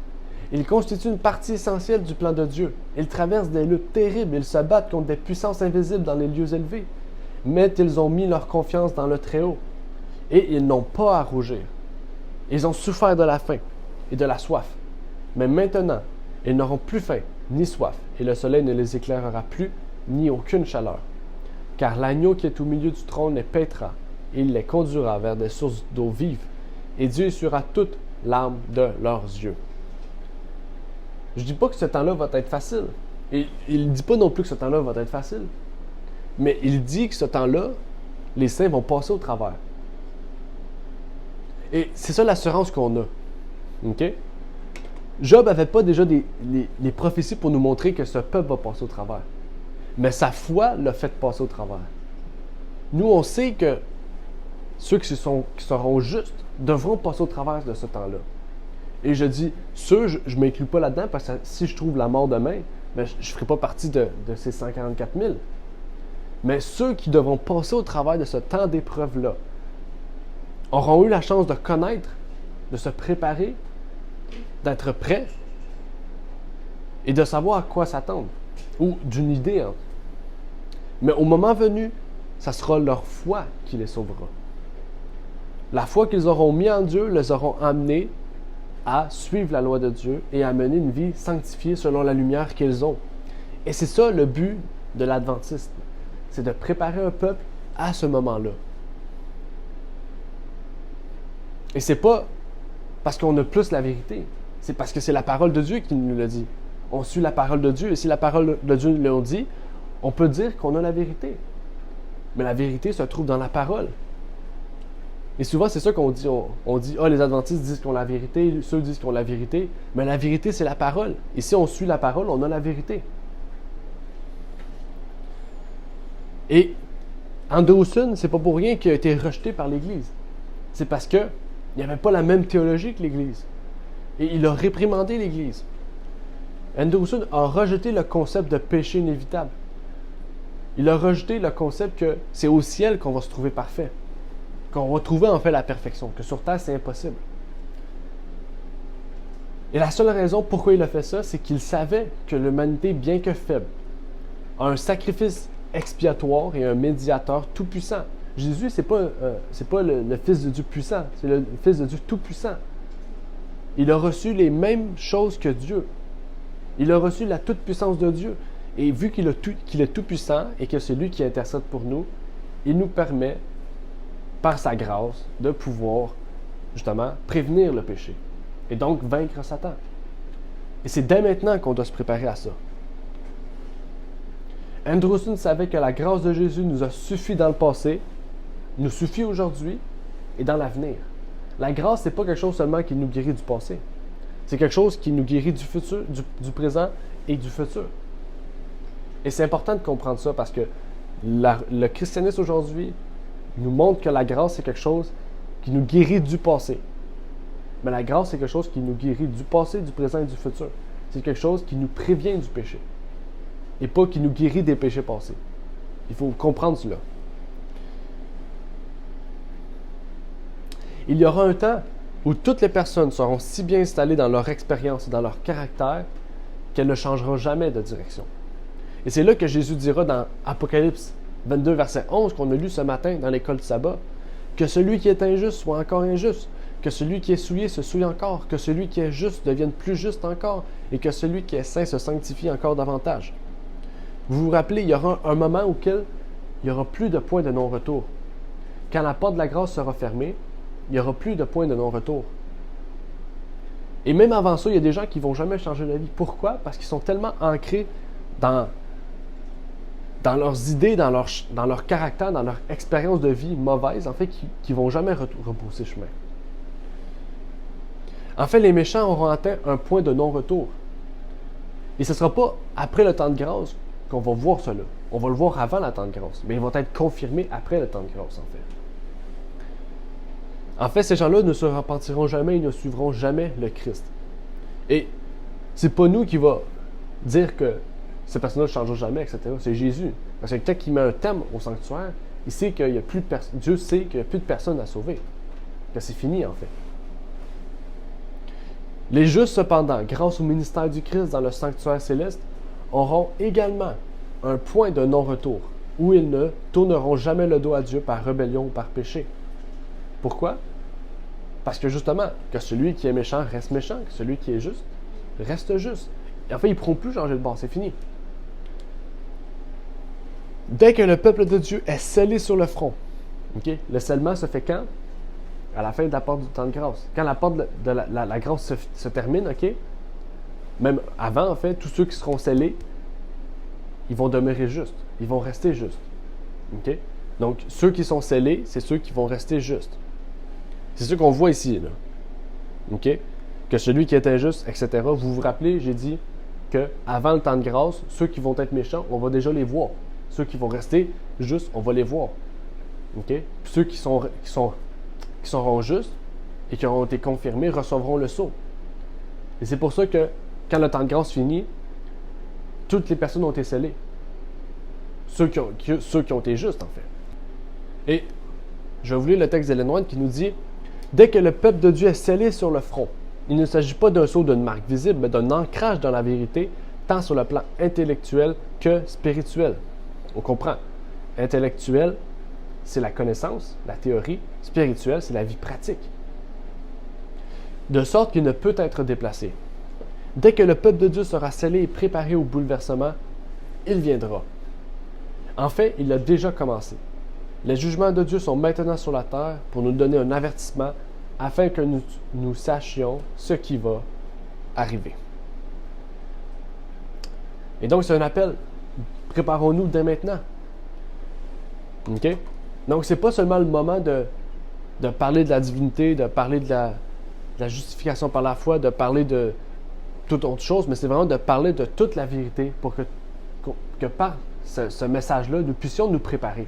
Ils constituent une partie essentielle du plan de Dieu. Ils traversent des luttes terribles. Ils se battent contre des puissances invisibles dans les lieux élevés. Mais ils ont mis leur confiance dans le Très-Haut. Et ils n'ont pas à rougir. Ils ont souffert de la faim et de la soif. Mais maintenant, ils n'auront plus faim ni soif, et le soleil ne les éclairera plus, ni aucune chaleur. Car l'agneau qui est au milieu du trône les paîtra, et il les conduira vers des sources d'eau vive, et Dieu essuiera toute larme de leurs yeux. Je ne dis pas que ce temps-là va être facile. Et il ne dit pas non plus que ce temps-là va être facile. Mais il dit que ce temps-là, les saints vont passer au travers. Et c'est ça l'assurance qu'on a. OK? Job n'avait pas déjà les prophéties pour nous montrer que ce peuple va passer au travers. Mais sa foi l'a fait passer au travers. Nous, on sait que ceux qui seront justes devront passer au travers de ce temps-là. Et je dis, ceux, je ne m'inclus pas là-dedans parce que si je trouve la mort demain, ben, je ne ferai pas partie de ces 144 000. Mais ceux qui devront passer au travers de ce temps d'épreuve-là auront eu la chance de connaître, de se préparer, d'être prêts et de savoir à quoi s'attendre, ou d'une idée. Hein. Mais au moment venu, ça sera leur foi qui les sauvera. La foi qu'ils auront mis en Dieu les auront amenés à suivre la loi de Dieu et à mener une vie sanctifiée selon la lumière qu'ils ont. Et c'est ça le but de l'adventisme, c'est de préparer un peuple à ce moment-là. Et c'est pas parce qu'on a plus la vérité, c'est parce que c'est la parole de Dieu qui nous le dit. On suit la parole de Dieu, et si la parole de Dieu nous le dit, on peut dire qu'on a la vérité. Mais la vérité se trouve dans la parole. Et souvent, c'est ça qu'on dit. On dit, les adventistes disent qu'on a la vérité, ceux disent qu'on a la vérité. Mais la vérité, c'est la parole. Et si on suit la parole, on a la vérité. Et Andrewson, c'est pas pour rien qu'il a été rejeté par l'Église. C'est parce qu'il n'y avait pas la même théologie que l'Église. Et il a réprimandé l'Église. Andrewson a rejeté le concept de péché inévitable. Il a rejeté le concept que c'est au ciel qu'on va se trouver parfait. Qu'on va trouver en fait la perfection, que sur terre c'est impossible. Et la seule raison pourquoi il a fait ça, c'est qu'il savait que l'humanité, bien que faible, a un sacrifice expiatoire et un médiateur tout-puissant. Jésus, c'est pas le Fils de Dieu puissant, c'est le Fils de Dieu tout-puissant. Il a reçu les mêmes choses que Dieu. Il a reçu la toute-puissance de Dieu. Et vu qu'il est tout-puissant et que c'est lui qui intercède pour nous, il nous permet, par sa grâce, de pouvoir, justement, prévenir le péché. Et donc, vaincre Satan. Et c'est dès maintenant qu'on doit se préparer à ça. Andrewson savait que la grâce de Jésus nous a suffi dans le passé, nous suffit aujourd'hui et dans l'avenir. La grâce, c'est pas quelque chose seulement qui nous guérit du passé. C'est quelque chose qui nous guérit du futur, du présent et du futur. Et c'est important de comprendre ça parce que le christianisme aujourd'hui nous montre que la grâce, c'est quelque chose qui nous guérit du passé. Mais la grâce, c'est quelque chose qui nous guérit du passé, du présent et du futur. C'est quelque chose qui nous prévient du péché. Et pas qui nous guérit des péchés passés. Il faut comprendre cela. Il y aura un temps où toutes les personnes seront si bien installées dans leur expérience et dans leur caractère qu'elles ne changeront jamais de direction. Et c'est là que Jésus dira dans Apocalypse 22, verset 11, qu'on a lu ce matin dans l'école de sabbat, que celui qui est injuste soit encore injuste, que celui qui est souillé se souille encore, que celui qui est juste devienne plus juste encore, et que celui qui est saint se sanctifie encore davantage. Vous vous rappelez, il y aura un moment auquel il n'y aura plus de point de non-retour. Quand la porte de la grâce sera fermée, il n'y aura plus de point de non-retour. Et même avant ça, il y a des gens qui ne vont jamais changer de vie. Pourquoi? Parce qu'ils sont tellement ancrés dans leurs idées, dans leur caractère, dans leur expérience de vie mauvaise, en fait, qu'ils ne vont jamais repousser chemin. En fait, les méchants auront atteint un point de non-retour. Et ce ne sera pas après le temps de grâce qu'on va voir cela. On va le voir avant le temps de grâce, mais ils vont être confirmés après le temps de grâce, en fait. En fait, ces gens-là ne se repentiront jamais, ils ne suivront jamais le Christ. Et c'est pas nous qui va dire que ces personnes-là ne changeront jamais, etc. C'est Jésus. Parce que quand il met un thème au sanctuaire, Il sait qu'il y a plus de Dieu sait qu'il n'y a plus de personnes à sauver. Que c'est fini, en fait. Les justes, cependant, grâce au ministère du Christ dans le sanctuaire céleste, auront également un point de non-retour, où ils ne tourneront jamais le dos à Dieu par rébellion ou par péché. Pourquoi? Parce que justement, que celui qui est méchant reste méchant, que celui qui est juste reste juste. Et en fait, ils ne pourront plus changer de bord, c'est fini. Dès que le peuple de Dieu est scellé sur le front, okay, le scellement se fait quand? À la fin de la porte du temps de grâce. Quand la porte de la grâce se termine, ok? Même avant, en fait, tous ceux qui seront scellés, ils vont demeurer justes. Ils vont rester justes. Okay? Donc, ceux qui sont scellés, c'est ceux qui vont rester justes. C'est ce qu'on voit ici, là. OK? Que celui qui est injuste, etc. Vous vous rappelez, j'ai dit qu'avant le temps de grâce, ceux qui vont être méchants, on va déjà les voir. Ceux qui vont rester justes, on va les voir. OK? Puis ceux qui seront justes et qui auront été confirmés recevront le sceau. Et c'est pour ça que quand le temps de grâce finit, toutes les personnes ont été scellées. Ceux qui ont été justes, en fait. Et je vais vous lire le texte d'Ellen White qui nous dit « Dès que le peuple de Dieu est scellé sur le front, il ne s'agit pas d'un sceau d'une marque visible, mais d'un ancrage dans la vérité, tant sur le plan intellectuel que spirituel. » On comprend. Intellectuel, c'est la connaissance, la théorie. Spirituel, c'est la vie pratique. De sorte qu'il ne peut être déplacé. Dès que le peuple de Dieu sera scellé et préparé au bouleversement, il viendra. En fait, il a déjà commencé. Les jugements de Dieu sont maintenant sur la terre pour nous donner un avertissement afin que nous sachions ce qui va arriver. Et donc, c'est un appel. Préparons-nous dès maintenant. OK? Donc, ce n'est pas seulement le moment de parler de la divinité, de parler de la justification par la foi, de parler de toute autre chose, mais c'est vraiment de parler de toute la vérité pour que par ce message-là, nous puissions nous préparer.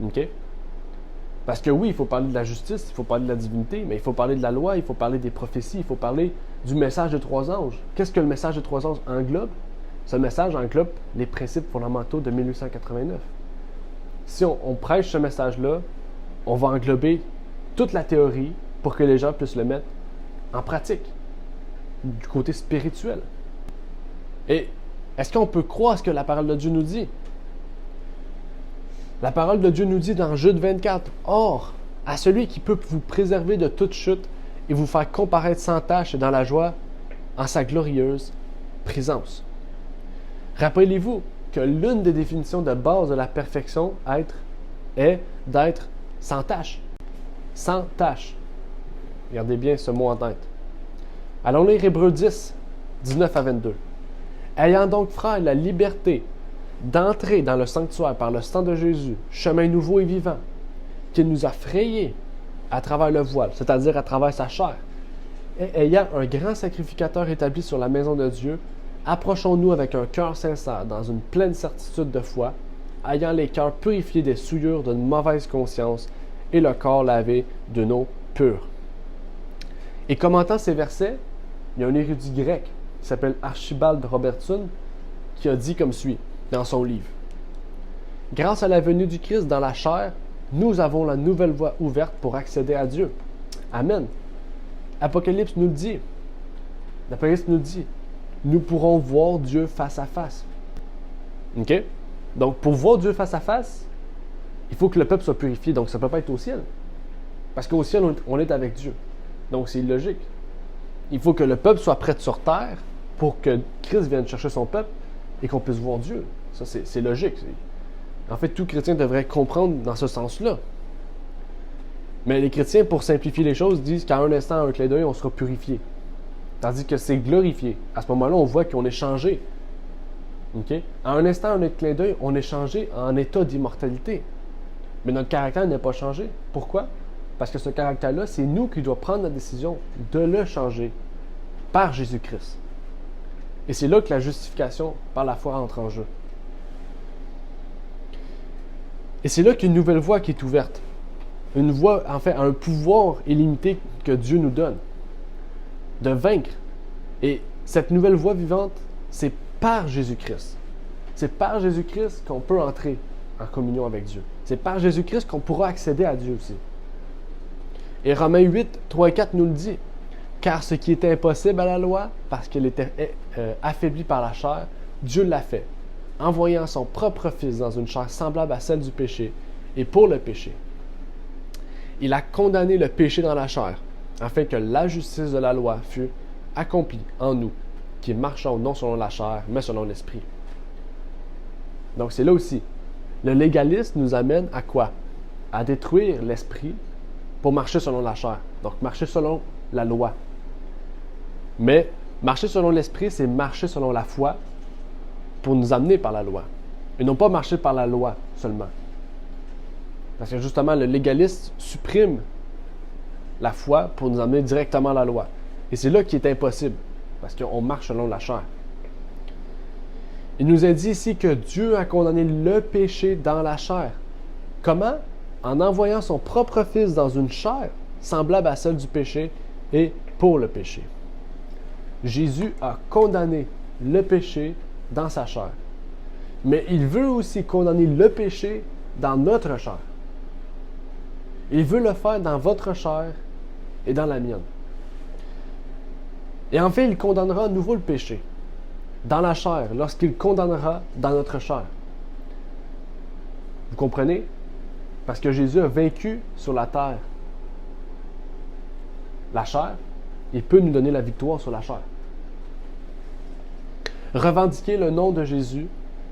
OK? Parce que oui, il faut parler de la justice, il faut parler de la divinité, mais il faut parler de la loi, il faut parler des prophéties, il faut parler du message des trois anges. Qu'est-ce que le message des trois anges englobe? Ce message englobe les principes fondamentaux de 1889. Si on prêche ce message-là, on va englober toute la théorie pour que les gens puissent le mettre en pratique, du côté spirituel. Et est-ce qu'on peut croire ce que la parole de Dieu nous dit? La parole de Dieu nous dit dans Jude 24, « Or, à celui qui peut vous préserver de toute chute et vous faire comparaître sans tache et dans la joie en sa glorieuse présence. » Rappelez-vous que l'une des définitions de base de la perfection est d'être sans tache. Sans tache. Gardez bien ce mot en tête. Allons lire Hébreux 10, 19 à 22. « Ayant donc, frères, la liberté d'entrer dans le sanctuaire par le sang de Jésus, chemin nouveau et vivant, qu'il nous a frayé à travers le voile, c'est-à-dire à travers sa chair, et ayant un grand sacrificateur établi sur la maison de Dieu, approchons-nous avec un cœur sincère, dans une pleine certitude de foi, ayant les cœurs purifiés des souillures d'une mauvaise conscience et le corps lavé d'une eau pure. » Et commentant ces versets, il y a un érudit grec qui s'appelle Archibald Robertson qui a dit comme suit dans son livre. « Grâce à la venue du Christ dans la chair, nous avons la nouvelle voie ouverte pour accéder à Dieu. Amen. Apocalypse nous le dit. L'Apocalypse nous dit, nous pourrons voir Dieu face à face. OK? Donc, pour voir Dieu face à face, il faut que le peuple soit purifié. Donc, ça ne peut pas être au ciel. Parce qu'au ciel, on est avec Dieu. Donc, c'est illogique. Il faut que le peuple soit prêt sur terre pour que Christ vienne chercher son peuple et qu'on puisse voir Dieu. Ça, c'est logique. En fait, tout chrétien devrait comprendre dans ce sens-là. Mais les chrétiens, pour simplifier les choses, disent qu'à un instant, à un clin d'œil, on sera purifié. Tandis que c'est glorifié. À ce moment-là, on voit qu'on est changé. Okay? À un instant, à un clin d'œil, on est changé en état d'immortalité. Mais notre caractère n'est pas changé. Pourquoi? Parce que ce caractère-là, c'est nous qui devons prendre la décision de le changer par Jésus-Christ. Et c'est là que la justification par la foi entre en jeu. Et c'est là qu'il y a une nouvelle voie qui est ouverte. Une voie, en fait, un pouvoir illimité que Dieu nous donne. De vaincre. Et cette nouvelle voie vivante, c'est par Jésus-Christ. C'est par Jésus-Christ qu'on peut entrer en communion avec Dieu. C'est par Jésus-Christ qu'on pourra accéder à Dieu aussi. Et Romains 8, 3 et 4 nous le dit. Car ce qui était impossible à la loi, parce qu'elle était affaiblie par la chair, Dieu l'a fait, envoyant son propre Fils dans une chair semblable à celle du péché, et pour le péché. Il a condamné le péché dans la chair, afin que la justice de la loi fût accomplie en nous, qui marchons non selon la chair, mais selon l'esprit. Donc c'est là aussi. Le légalisme nous amène à quoi? À détruire l'esprit pour marcher selon la chair. Donc marcher selon la loi. Mais marcher selon l'esprit, c'est marcher selon la foi pour nous amener par la loi. Et non pas marcher par la loi seulement. Parce que justement, le légaliste supprime la foi pour nous amener directement à la loi. Et c'est là qui est impossible, parce qu'on marche selon la chair. Il nous est dit ici que Dieu a condamné le péché dans la chair. Comment? En envoyant son propre Fils dans une chair semblable à celle du péché et pour le péché. Jésus a condamné le péché dans sa chair. Mais il veut aussi condamner le péché dans notre chair. Il veut le faire dans votre chair et dans la mienne. Et en fait, il condamnera à nouveau le péché dans la chair lorsqu'il condamnera dans notre chair. Vous comprenez? Parce que Jésus a vaincu sur la terre la chair, il peut nous donner la victoire sur la chair. Revendiquer le nom de Jésus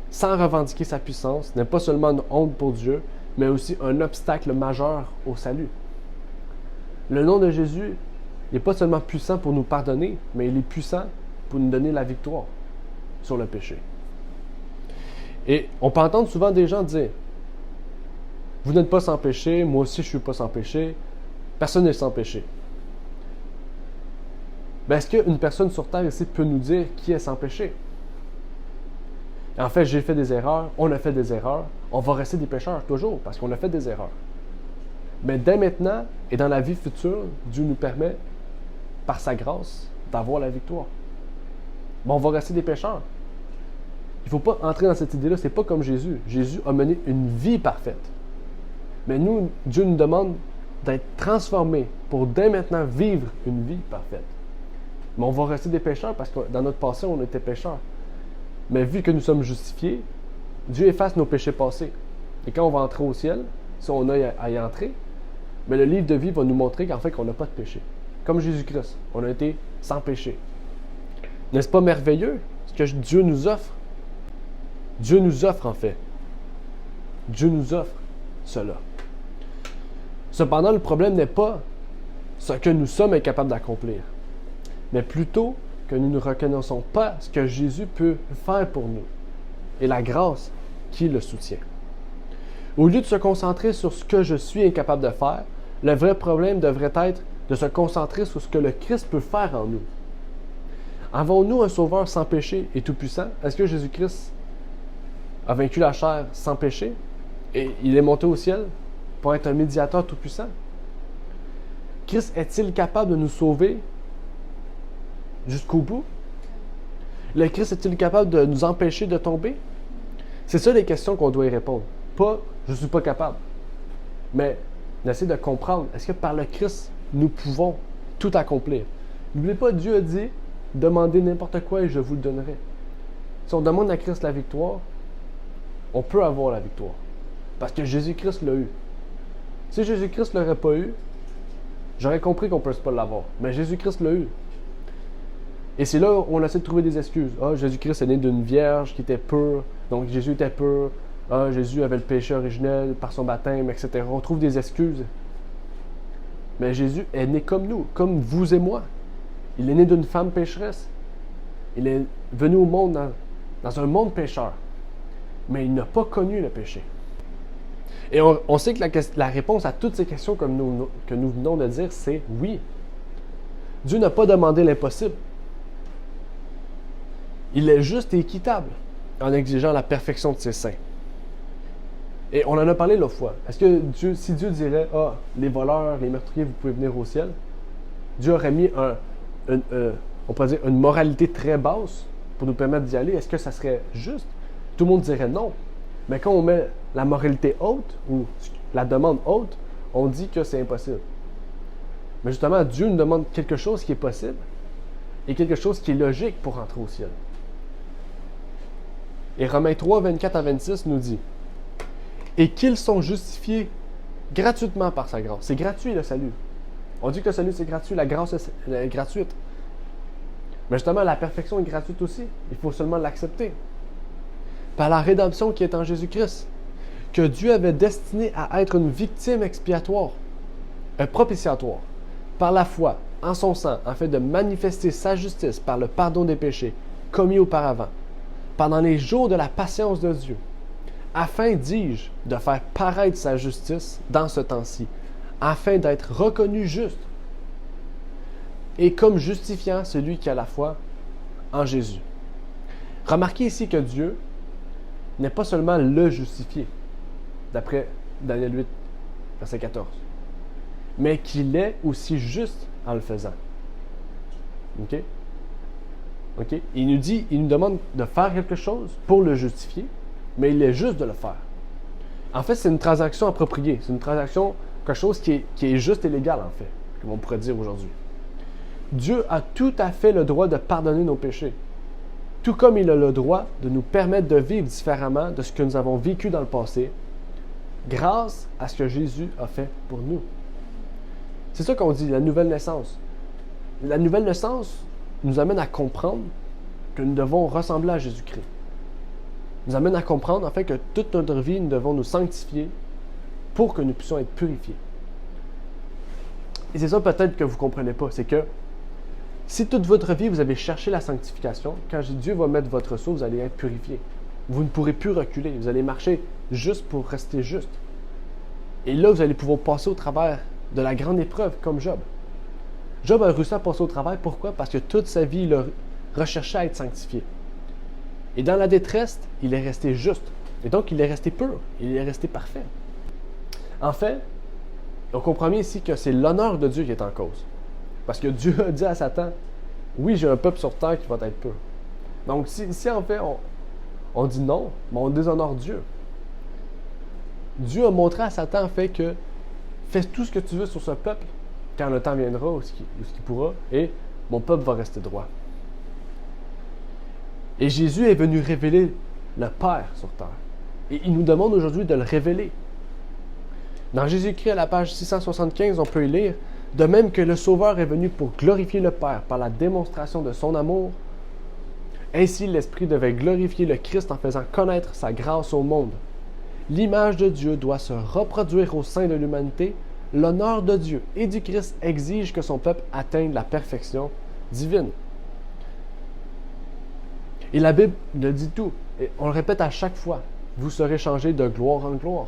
sans revendiquer sa puissance n'est pas seulement une honte pour Dieu, mais aussi un obstacle majeur au salut. Le nom de Jésus n'est pas seulement puissant pour nous pardonner, mais il est puissant pour nous donner la victoire sur le péché. Et on peut entendre souvent des gens dire « Vous n'êtes pas sans péché, moi aussi je ne suis pas sans péché, personne n'est sans péché. » Ben, est-ce qu'une personne sur Terre ici peut nous dire qui est sans péché? En fait, j'ai fait des erreurs, on a fait des erreurs, on va rester des pécheurs toujours parce qu'on a fait des erreurs. Mais dès maintenant et dans la vie future, Dieu nous permet, par sa grâce, d'avoir la victoire. Mais on va rester des pécheurs. Il ne faut pas entrer dans cette idée-là, c'est pas comme Jésus. Jésus a mené une vie parfaite. Mais nous, Dieu nous demande d'être transformés pour dès maintenant vivre une vie parfaite. Mais on va rester des pécheurs parce que dans notre passé, on était pécheurs. Mais vu que nous sommes justifiés, Dieu efface nos péchés passés. Et quand on va entrer au ciel, si on a à y entrer, mais le livre de vie va nous montrer qu'en fait, qu'on n'a pas de péché. Comme Jésus-Christ, on a été sans péché. N'est-ce pas merveilleux ce que Dieu nous offre? Dieu nous offre en fait. Dieu nous offre cela. Cependant, le problème n'est pas ce que nous sommes incapables d'accomplir, mais plutôt que nous ne reconnaissons pas ce que Jésus peut faire pour nous et la grâce qui le soutient. Au lieu de se concentrer sur ce que je suis incapable de faire, le vrai problème devrait être de se concentrer sur ce que le Christ peut faire en nous. Avons-nous un sauveur sans péché et tout-puissant? Est-ce que Jésus-Christ a vaincu la chair sans péché et il est monté au ciel pour être un médiateur tout-puissant? Christ est-il capable de nous sauver jusqu'au bout? Le Christ est-il capable de nous empêcher de tomber? C'est ça les questions qu'on doit y répondre. Pas « je ne suis pas capable », mais d'essayer de comprendre, est-ce que par le Christ, nous pouvons tout accomplir? N'oubliez pas, Dieu a dit « demandez n'importe quoi et je vous le donnerai ». Si on demande à Christ la victoire, on peut avoir la victoire. Parce que Jésus-Christ l'a eu. Si Jésus-Christ ne l'aurait pas eu, j'aurais compris qu'on ne peut pas l'avoir. Mais Jésus-Christ l'a eu. Et c'est là où on essaie de trouver des excuses. Ah, Jésus-Christ est né d'une vierge qui était pure, donc Jésus était pur. Ah, Jésus avait le péché originel par son baptême, etc. On trouve des excuses. Mais Jésus est né comme nous, comme vous et moi. Il est né d'une femme pécheresse. Il est venu au monde dans un monde pécheur. Mais il n'a pas connu le péché. Et on sait que la réponse à toutes ces questions que nous venons de dire, c'est oui. Dieu n'a pas demandé l'impossible. Il est juste et équitable en exigeant la perfection de ses saints. Et on en a parlé l'autre fois. Est-ce que si Dieu dirait « Ah, les voleurs, les meurtriers, vous pouvez venir au ciel », Dieu aurait mis on pourrait dire une moralité très basse pour nous permettre d'y aller. Est-ce que ça serait juste? Tout le monde dirait non. Mais quand on met la moralité haute ou la demande haute, on dit que c'est impossible. Mais justement, Dieu nous demande quelque chose qui est possible et quelque chose qui est logique pour entrer au ciel. Et Romains 3, 24 à 26 nous dit « Et qu'ils sont justifiés gratuitement par sa grâce. » C'est gratuit le salut. On dit que le salut c'est gratuit, la grâce est gratuite. Mais justement, la perfection est gratuite aussi. Il faut seulement l'accepter. Par la rédemption qui est en Jésus-Christ, que Dieu avait destiné à être une victime expiatoire, un propitiatoire, par la foi, en son sang, afin de manifester sa justice par le pardon des péchés commis auparavant, pendant les jours de la patience de Dieu, afin, dis-je, de faire paraître sa justice dans ce temps-ci, afin d'être reconnu juste, et comme justifiant celui qui a la foi en Jésus. Remarquez ici que Dieu n'est pas seulement le justifié, d'après Daniel 8, verset 14, mais qu'il est aussi juste en le faisant. OK? OK? Il nous demande de faire quelque chose pour le justifier, mais il est juste de le faire. En fait, c'est une transaction appropriée. C'est une transaction, quelque chose qui est juste et légal, en fait, comme on pourrait dire aujourd'hui. Dieu a tout à fait le droit de pardonner nos péchés, tout comme il a le droit de nous permettre de vivre différemment de ce que nous avons vécu dans le passé, grâce à ce que Jésus a fait pour nous. C'est ça qu'on dit, la nouvelle naissance. La nouvelle naissance nous amène à comprendre que nous devons ressembler à Jésus-Christ. Nous amène à comprendre, en fait, que toute notre vie, nous devons nous sanctifier pour que nous puissions être purifiés. Et c'est ça peut-être que vous ne comprenez pas, c'est que si toute votre vie, vous avez cherché la sanctification, quand Dieu va mettre votre sceau, vous allez être purifié. Vous ne pourrez plus reculer, vous allez marcher juste pour rester juste. Et là, vous allez pouvoir passer au travers de la grande épreuve, comme Job. Job a réussi à passer au travers, pourquoi? Parce que toute sa vie, il a recherché à être sanctifié. Et dans la détresse, il est resté juste. Et donc, il est resté pur, il est resté parfait. En fait, on comprend bien ici que c'est l'honneur de Dieu qui est en cause. Parce que Dieu a dit à Satan, oui, j'ai un peuple sur terre qui va être pur. Donc, si en fait, on dit non, mais on déshonore Dieu. Dieu a montré à Satan, en fait, que fais tout ce que tu veux sur ce peuple, quand le temps viendra, ou ce qu'il pourra, et mon peuple va rester droit. Et Jésus est venu révéler le Père sur terre. Et il nous demande aujourd'hui de le révéler. Dans Jésus-Christ, à la page 675, on peut y lire « De même que le Sauveur est venu pour glorifier le Père par la démonstration de son amour, ainsi l'Esprit devait glorifier le Christ en faisant connaître sa grâce au monde. L'image de Dieu doit se reproduire au sein de l'humanité. L'honneur de Dieu et du Christ exige que son peuple atteigne la perfection divine. » Et la Bible le dit tout. Et on le répète à chaque fois. Vous serez changés de gloire en gloire.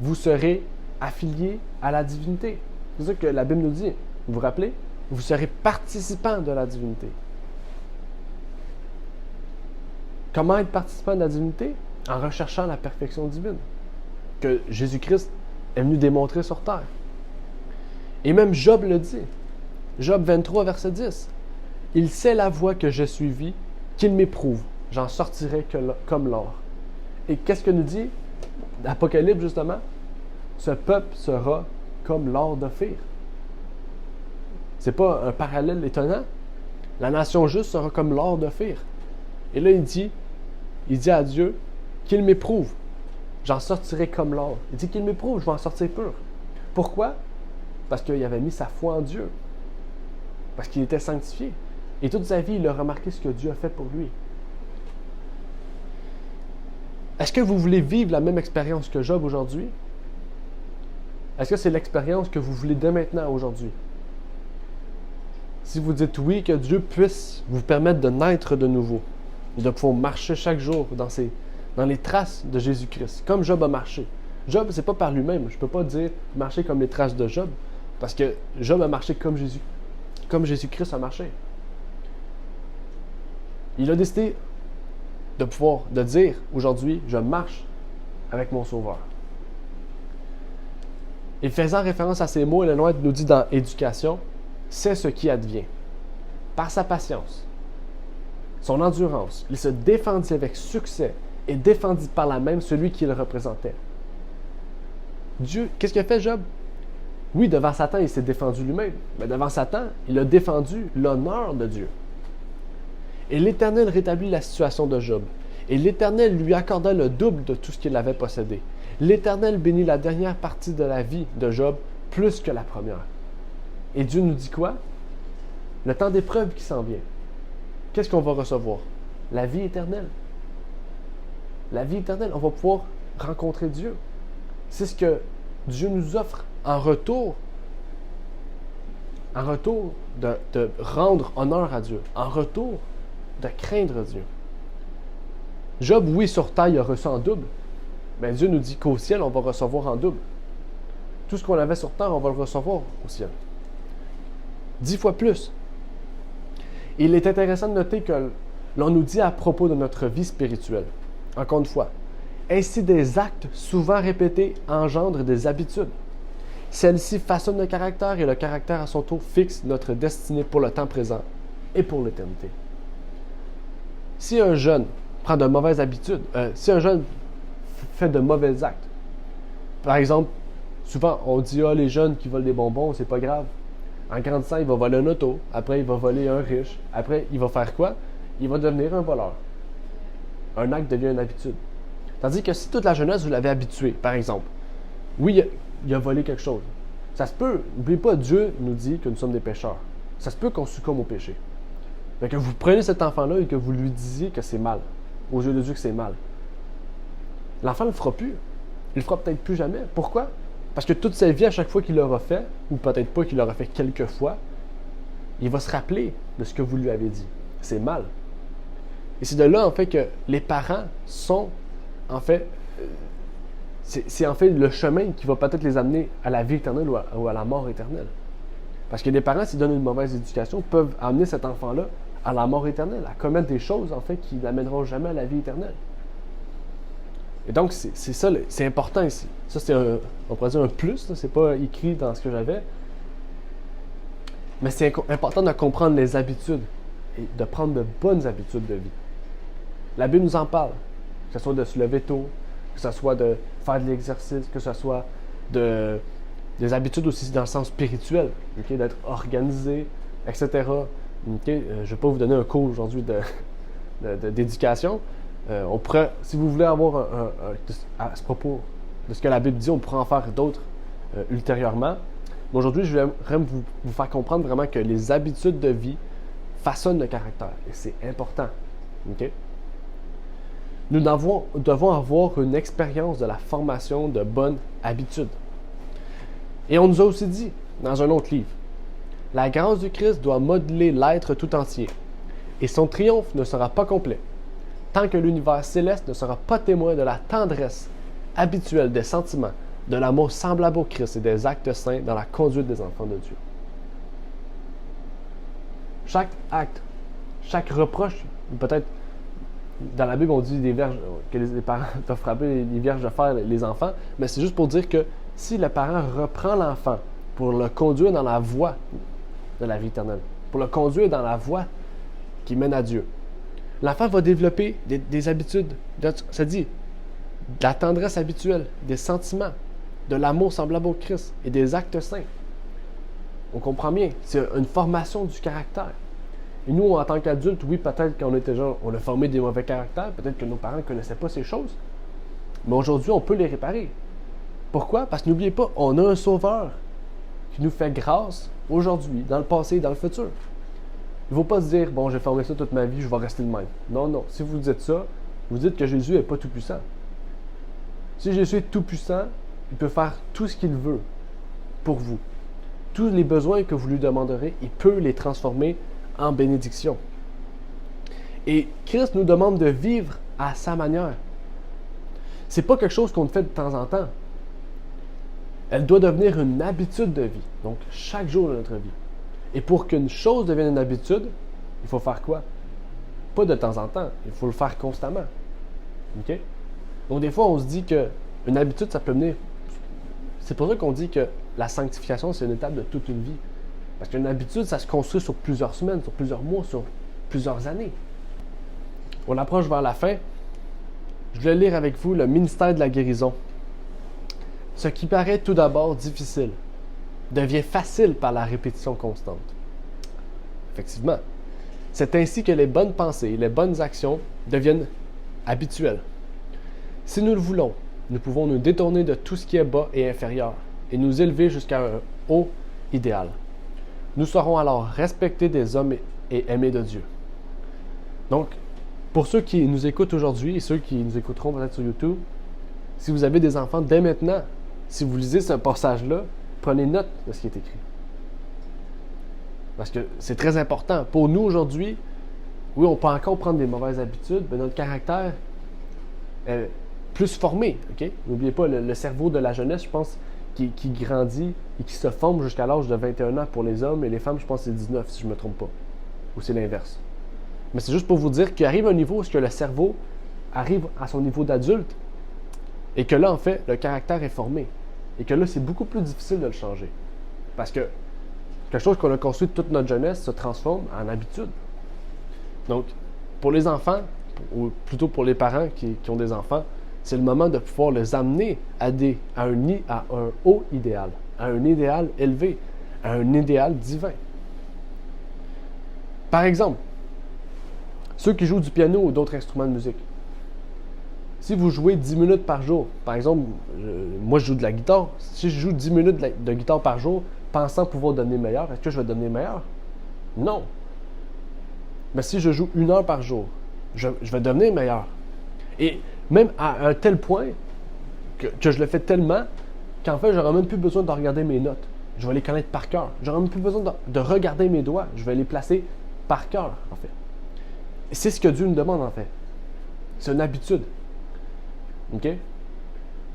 Vous serez affiliés à la divinité. C'est ça que la Bible nous dit. Vous vous rappelez? Vous serez participants de la divinité. Comment être participant de la divinité? En recherchant la perfection divine que Jésus-Christ est venu démontrer sur terre. Et même Job le dit. Job 23, verset 10. « Il sait la voie que j'ai suivie, qu'il m'éprouve. J'en sortirai comme l'or. » Et qu'est-ce que nous dit l'Apocalypse, justement? Ce peuple sera comme l'or d'Ophir. C'est pas un parallèle étonnant? La nation juste sera comme l'or d'Ophir. Et là, il dit à Dieu qu'il m'éprouve. J'en sortirai comme l'or. Il dit qu'il m'éprouve, je vais en sortir pur. Pourquoi? Parce qu'il avait mis sa foi en Dieu. Parce qu'il était sanctifié. Et toute sa vie, il a remarqué ce que Dieu a fait pour lui. Est-ce que vous voulez vivre la même expérience que Job aujourd'hui? Est-ce que c'est l'expérience que vous voulez dès maintenant aujourd'hui? Si vous dites oui, que Dieu puisse vous permettre de naître de nouveau et de pouvoir marcher chaque jour dans les traces de Jésus-Christ, comme Job a marché. Job, c'est pas par lui-même. Je ne peux pas dire marcher comme les traces de Job, parce que Job a marché comme Jésus-Christ a marché. Il a décidé de dire aujourd'hui, je marche avec mon Sauveur. Et faisant référence à ces mots, Ellen White nous dit dans Éducation, c'est ce qui advient. Par sa patience, son endurance, il se défendit avec succès et défendit par là même celui qui le représentait. Dieu, qu'est-ce qu'il a fait, Job? Oui, devant Satan, il s'est défendu lui-même, mais devant Satan, il a défendu l'honneur de Dieu. Et l'Éternel rétablit la situation de Job. Et l'Éternel lui accorda le double de tout ce qu'il avait possédé. L'Éternel bénit la dernière partie de la vie de Job plus que la première. Et Dieu nous dit quoi? Le temps d'épreuve qui s'en vient. Qu'est-ce qu'on va recevoir? La vie éternelle. La vie éternelle, on va pouvoir rencontrer Dieu. C'est ce que Dieu nous offre en retour de rendre honneur à Dieu, en retour de craindre Dieu. Job, oui, sur terre, il a reçu en double, mais Dieu nous dit qu'au ciel, on va recevoir en double. Tout ce qu'on avait sur terre, on va le recevoir au ciel. 10 fois plus. Il est intéressant de noter que l'on nous dit à propos de notre vie spirituelle, encore une fois, ainsi des actes souvent répétés engendrent des habitudes. Celles-ci façonnent le caractère et le caractère à son tour fixe notre destinée pour le temps présent et pour l'éternité. Si un jeune prend de mauvaises habitudes, si un jeune fait de mauvais actes, par exemple, souvent on dit les jeunes qui volent des bonbons, c'est pas grave. En grandissant, il va voler un auto, après il va voler un riche, après il va faire quoi? Il va devenir un voleur. Un acte devient une habitude. Tandis que si toute la jeunesse, vous l'avez habitué, par exemple, oui, il a volé quelque chose. Ça se peut, n'oubliez pas, Dieu nous dit que nous sommes des pécheurs. Ça se peut qu'on succombe au péché. Mais que vous prenez cet enfant-là et que vous lui disiez que c'est mal, aux yeux de Dieu que c'est mal. L'enfant ne le fera plus. Il le fera peut-être plus jamais. Pourquoi? Parce que toute sa vie, à chaque fois qu'il l'aura fait, ou peut-être pas qu'il l'aura fait quelques fois, il va se rappeler de ce que vous lui avez dit. C'est mal. Et c'est de là, en fait, que les parents sont, en fait, c'est en fait le chemin qui va peut-être les amener à la vie éternelle ou à la mort éternelle. Parce que les parents, s'ils donnent une mauvaise éducation, peuvent amener cet enfant-là à la mort éternelle, à commettre des choses, en fait, qui ne l'amèneront jamais à la vie éternelle. Et donc, c'est ça, c'est important ici. Ça, c'est on pourrait dire un plus, c'est pas écrit dans ce que j'avais. Mais c'est important de comprendre les habitudes et de prendre de bonnes habitudes de vie. La Bible nous en parle, que ce soit de se lever tôt, que ce soit de faire de l'exercice, que ce soit des habitudes aussi dans le sens spirituel, okay, d'être organisé, etc. Okay? Je ne vais pas vous donner un cours aujourd'hui d'éducation. On pourrait, si vous voulez avoir à ce propos de ce que la Bible dit, on pourrait en faire d'autres ultérieurement. Mais aujourd'hui, je voudrais vous faire comprendre vraiment que les habitudes de vie façonnent le caractère. Et c'est important. Okay? Nous devons avoir une expérience de la formation de bonnes habitudes. Et on nous a aussi dit, dans un autre livre, la grâce du Christ doit modeler l'être tout entier, et son triomphe ne sera pas complet, tant que l'univers céleste ne sera pas témoin de la tendresse habituelle des sentiments, de l'amour semblable au Christ et des actes saints dans la conduite des enfants de Dieu. Chaque acte, chaque reproche, peut-être dans la Bible on dit que les parents doivent frapper les vierges de fer les enfants, mais c'est juste pour dire que si le parent reprend l'enfant pour le conduire dans la voie de la vie éternelle, pour le conduire dans la voie qui mène à Dieu, l'enfant va développer des habitudes, ça dit, de la tendresse habituelle, des sentiments, de l'amour semblable au Christ et des actes saints. On comprend bien, c'est une formation du caractère. Et nous, en tant qu'adultes, oui, peut-être qu'on était on a formé des mauvais caractères, peut-être que nos parents ne connaissaient pas ces choses, mais aujourd'hui, on peut les réparer. Pourquoi? Parce que n'oubliez pas, on a un sauveur qui nous fait grâce aujourd'hui, dans le passé et dans le futur. Il ne faut pas se dire, bon, j'ai formé ça toute ma vie, je vais rester le même. Non, non. Si vous dites ça, vous dites que Jésus n'est pas tout-puissant. Si Jésus est tout-puissant, il peut faire tout ce qu'il veut pour vous. Tous les besoins que vous lui demanderez, il peut les transformer en bénédiction. Et Christ nous demande de vivre à sa manière. C'est pas quelque chose qu'on fait de temps en temps. Elle doit devenir une habitude de vie, donc chaque jour de notre vie. Et pour qu'une chose devienne une habitude, il faut faire quoi? Pas de temps en temps, il faut le faire constamment. Okay? Donc des fois, on se dit qu'une habitude, ça peut venir... C'est pour ça qu'on dit que la sanctification, c'est une étape de toute une vie. Parce qu'une habitude, ça se construit sur plusieurs semaines, sur plusieurs mois, sur plusieurs années. On approche vers la fin. Je voulais lire avec vous le ministère de la guérison. Ce qui paraît tout d'abord difficile devient facile par la répétition constante. Effectivement, c'est ainsi que les bonnes pensées, les bonnes actions deviennent habituelles. Si nous le voulons, nous pouvons nous détourner de tout ce qui est bas et inférieur et nous élever jusqu'à un haut idéal. Nous serons alors respectés des hommes et aimés de Dieu. Donc, pour ceux qui nous écoutent aujourd'hui et ceux qui nous écouteront peut-être sur YouTube, si vous avez des enfants dès maintenant, si vous lisez ce passage-là, prenez note de ce qui est écrit. Parce que c'est très important. Pour nous aujourd'hui, oui, on peut encore prendre des mauvaises habitudes, mais notre caractère est plus formé. Okay? N'oubliez pas, le cerveau de la jeunesse, je pense, qui grandit et qui se forme jusqu'à l'âge de 21 ans pour les hommes, et les femmes, je pense, c'est 19, si je ne me trompe pas. Ou c'est l'inverse. Mais c'est juste pour vous dire qu'il arrive un niveau où le cerveau arrive à son niveau d'adulte, et que là, en fait, le caractère est formé. Et que là, c'est beaucoup plus difficile de le changer. Parce que quelque chose qu'on a construit toute notre jeunesse se transforme en habitude. Donc, pour les enfants, ou plutôt pour les parents qui ont des enfants, c'est le moment de pouvoir les amener à un haut idéal, à un idéal élevé, à un idéal divin. Par exemple, ceux qui jouent du piano ou d'autres instruments de musique. Si vous jouez 10 minutes par jour, par exemple, moi je joue de la guitare, si je joue 10 minutes de guitare par jour, pensant pouvoir devenir meilleur, est-ce que je vais devenir meilleur? Non. Mais si je joue 1 heure par jour, je vais devenir meilleur. Et même à un tel point que je le fais tellement qu'en fait, j'aurai même plus besoin de regarder mes notes. Je vais les connaître par cœur. J'aurai même plus besoin de regarder mes doigts. Je vais les placer par cœur, en fait. Et c'est ce que Dieu nous demande, en fait. C'est une habitude. OK?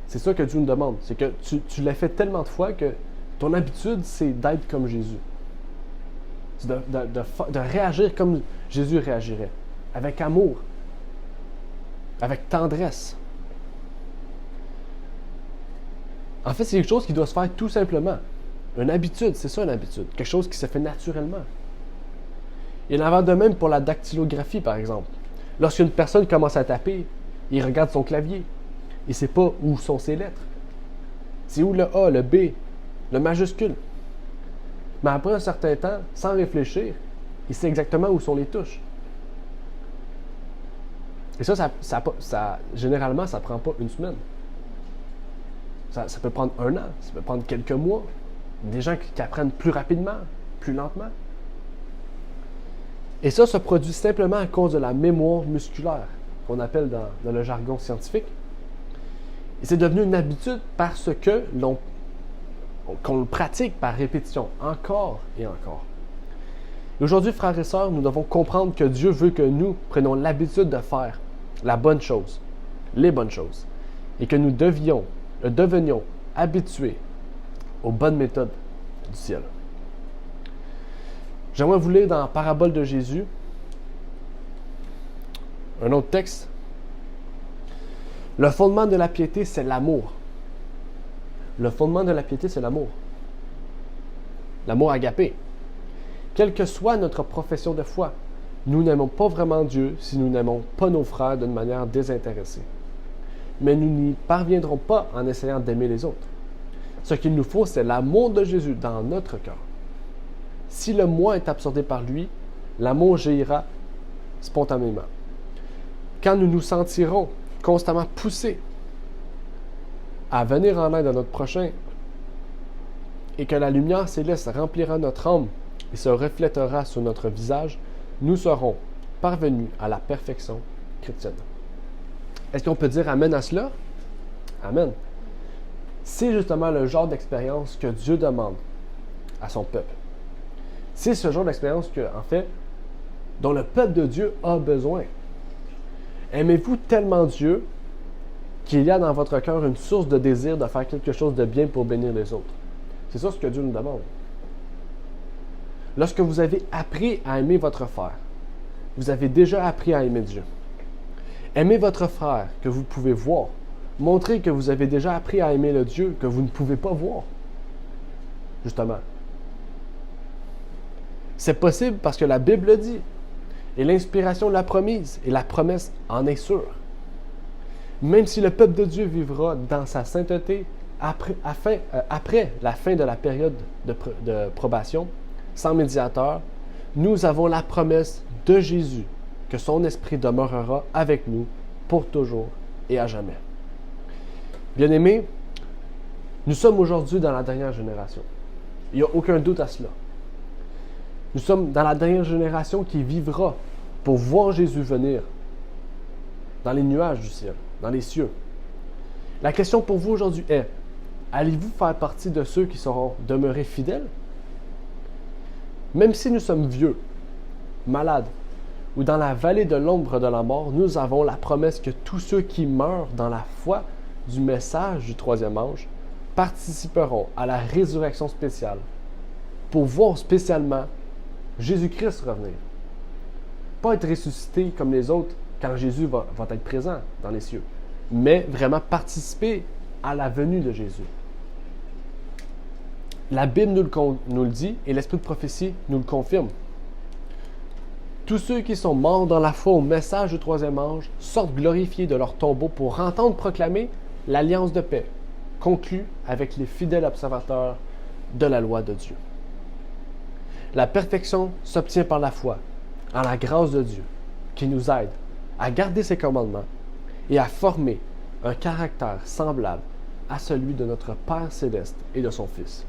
C'est ça que Dieu nous demande. C'est que tu l'as fait tellement de fois que ton habitude, c'est d'être comme Jésus. C'est de réagir comme Jésus réagirait. Avec amour. Avec tendresse. En fait, c'est quelque chose qui doit se faire tout simplement. Une habitude, c'est ça une habitude. Quelque chose qui se fait naturellement. Il en va de même pour la dactylographie, par exemple. Lorsqu'une personne commence à taper, il regarde son clavier. Il ne sait pas où sont ses lettres. C'est où le A, le B, le majuscule. Mais après un certain temps, sans réfléchir, il sait exactement où sont les touches. Et ça généralement, ça ne prend pas une semaine. Ça peut prendre 1 an, ça peut prendre quelques mois. Des gens qui apprennent plus rapidement, plus lentement. Et ça se produit simplement à cause de la mémoire musculaire, qu'on appelle dans le jargon scientifique. Et c'est devenu une habitude parce que qu'on le pratique par répétition, encore et encore. Et aujourd'hui, frères et sœurs, nous devons comprendre que Dieu veut que nous prenions l'habitude de faire la bonne chose, les bonnes choses, et que nous devenions habitués aux bonnes méthodes du ciel. J'aimerais vous lire dans la parabole de Jésus un autre texte. Le fondement de la piété, c'est l'amour. Le fondement de la piété, c'est l'amour. L'amour agapé. Quelle que soit notre profession de foi, nous n'aimons pas vraiment Dieu si nous n'aimons pas nos frères d'une manière désintéressée. Mais nous n'y parviendrons pas en essayant d'aimer les autres. Ce qu'il nous faut, c'est l'amour de Jésus dans notre cœur. Si le moi est absorbé par lui, l'amour jaillira spontanément. Quand nous nous sentirons constamment poussés à venir en aide à notre prochain et que la lumière céleste remplira notre âme et se reflètera sur notre visage, nous serons parvenus à la perfection chrétienne. Est-ce qu'on peut dire Amen à cela? Amen. C'est justement le genre d'expérience que Dieu demande à son peuple. C'est ce genre d'expérience dont le peuple de Dieu a besoin. Aimez-vous tellement Dieu qu'il y a dans votre cœur une source de désir de faire quelque chose de bien pour bénir les autres? C'est ça ce que Dieu nous demande. Lorsque vous avez appris à aimer votre frère, vous avez déjà appris à aimer Dieu. Aimez votre frère que vous pouvez voir. Montrez que vous avez déjà appris à aimer le Dieu que vous ne pouvez pas voir. Justement. C'est possible parce que la Bible le dit. Et l'inspiration l'a promise. Et la promesse en est sûre. Même si le peuple de Dieu vivra dans sa sainteté après la fin de la période de probation, sans médiateur, nous avons la promesse de Jésus que son esprit demeurera avec nous pour toujours et à jamais. Bien-aimés, nous sommes aujourd'hui dans la dernière génération. Il n'y a aucun doute à cela. Nous sommes dans la dernière génération qui vivra pour voir Jésus venir dans les nuages du ciel, dans les cieux. La question pour vous aujourd'hui est, allez-vous faire partie de ceux qui seront demeurés fidèles? Même si nous sommes vieux, malades, ou dans la vallée de l'ombre de la mort, nous avons la promesse que tous ceux qui meurent dans la foi du message du troisième ange participeront à la résurrection spéciale pour voir spécialement Jésus-Christ revenir. Pas être ressuscité comme les autres quand Jésus va être présent dans les cieux, mais vraiment participer à la venue de Jésus. La Bible nous le dit et l'Esprit de prophétie nous le confirme. Tous ceux qui sont morts dans la foi au message du troisième ange sortent glorifiés de leur tombeau pour entendre proclamer l'alliance de paix conclue avec les fidèles observateurs de la loi de Dieu. La perfection s'obtient par la foi, en la grâce de Dieu, qui nous aide à garder ses commandements et à former un caractère semblable à celui de notre Père céleste et de son Fils.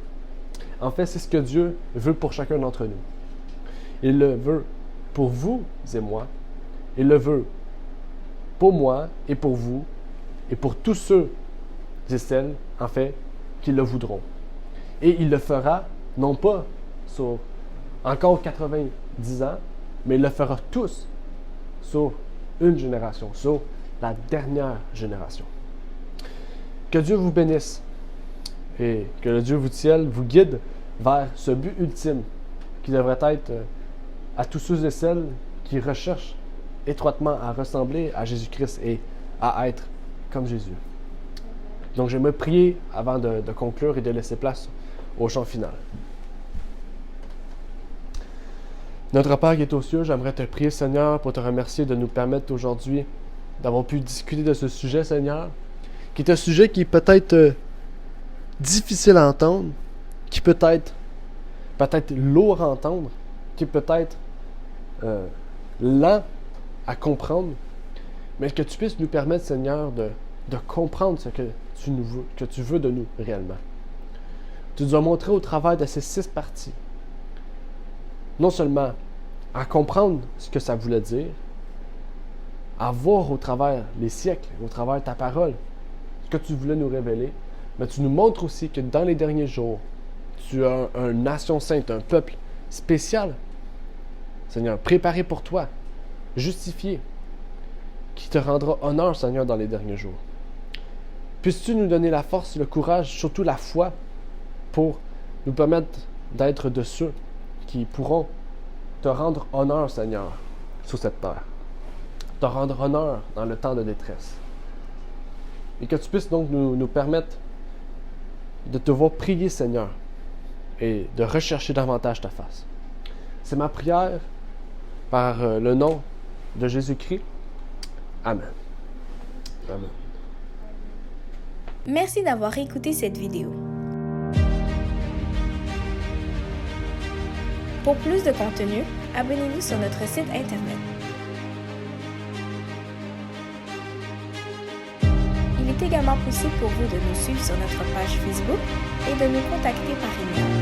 En fait, c'est ce que Dieu veut pour chacun d'entre nous. Il le veut pour vous et moi. Il le veut pour moi et pour vous et pour tous ceux et celles, en fait, qui le voudront. Et il le fera, non pas sur encore 90 ans, mais il le fera tous sur une génération, sur la dernière génération. Que Dieu vous bénisse et que le Dieu du ciel vous guide vers ce but ultime qui devrait être à tous ceux et celles qui recherchent étroitement à ressembler à Jésus-Christ et à être comme Jésus. Donc, j'aimerais prier avant de conclure et de laisser place au chant final. Notre Père qui est aux cieux, j'aimerais te prier, Seigneur, pour te remercier de nous permettre aujourd'hui d'avoir pu discuter de ce sujet, Seigneur, qui est un sujet qui est peut-être difficile à entendre, qui peut être lourd à entendre, qui est peut-être lent à comprendre, mais que tu puisses nous permettre, Seigneur, de comprendre ce que tu veux de nous réellement. Tu nous as montré au travers de ces 6 parties, non seulement à comprendre ce que ça voulait dire, à voir au travers les siècles, au travers ta parole, ce que tu voulais nous révéler, mais tu nous montres aussi que dans les derniers jours, tu as une nation sainte, un peuple spécial, Seigneur, préparé pour toi, justifié, qui te rendra honneur, Seigneur, dans les derniers jours. Puisses-tu nous donner la force, le courage, surtout la foi, pour nous permettre d'être de ceux qui pourront te rendre honneur, Seigneur, sur cette terre. Te rendre honneur dans le temps de détresse. Et que tu puisses donc nous permettre de te voir prier, Seigneur, et de rechercher davantage ta face. C'est ma prière par le nom de Jésus-Christ. Amen. Amen. Merci d'avoir écouté cette vidéo. Pour plus de contenu, abonnez-vous sur notre site Internet. Il est également possible pour vous de nous suivre sur notre page Facebook et de nous contacter par email.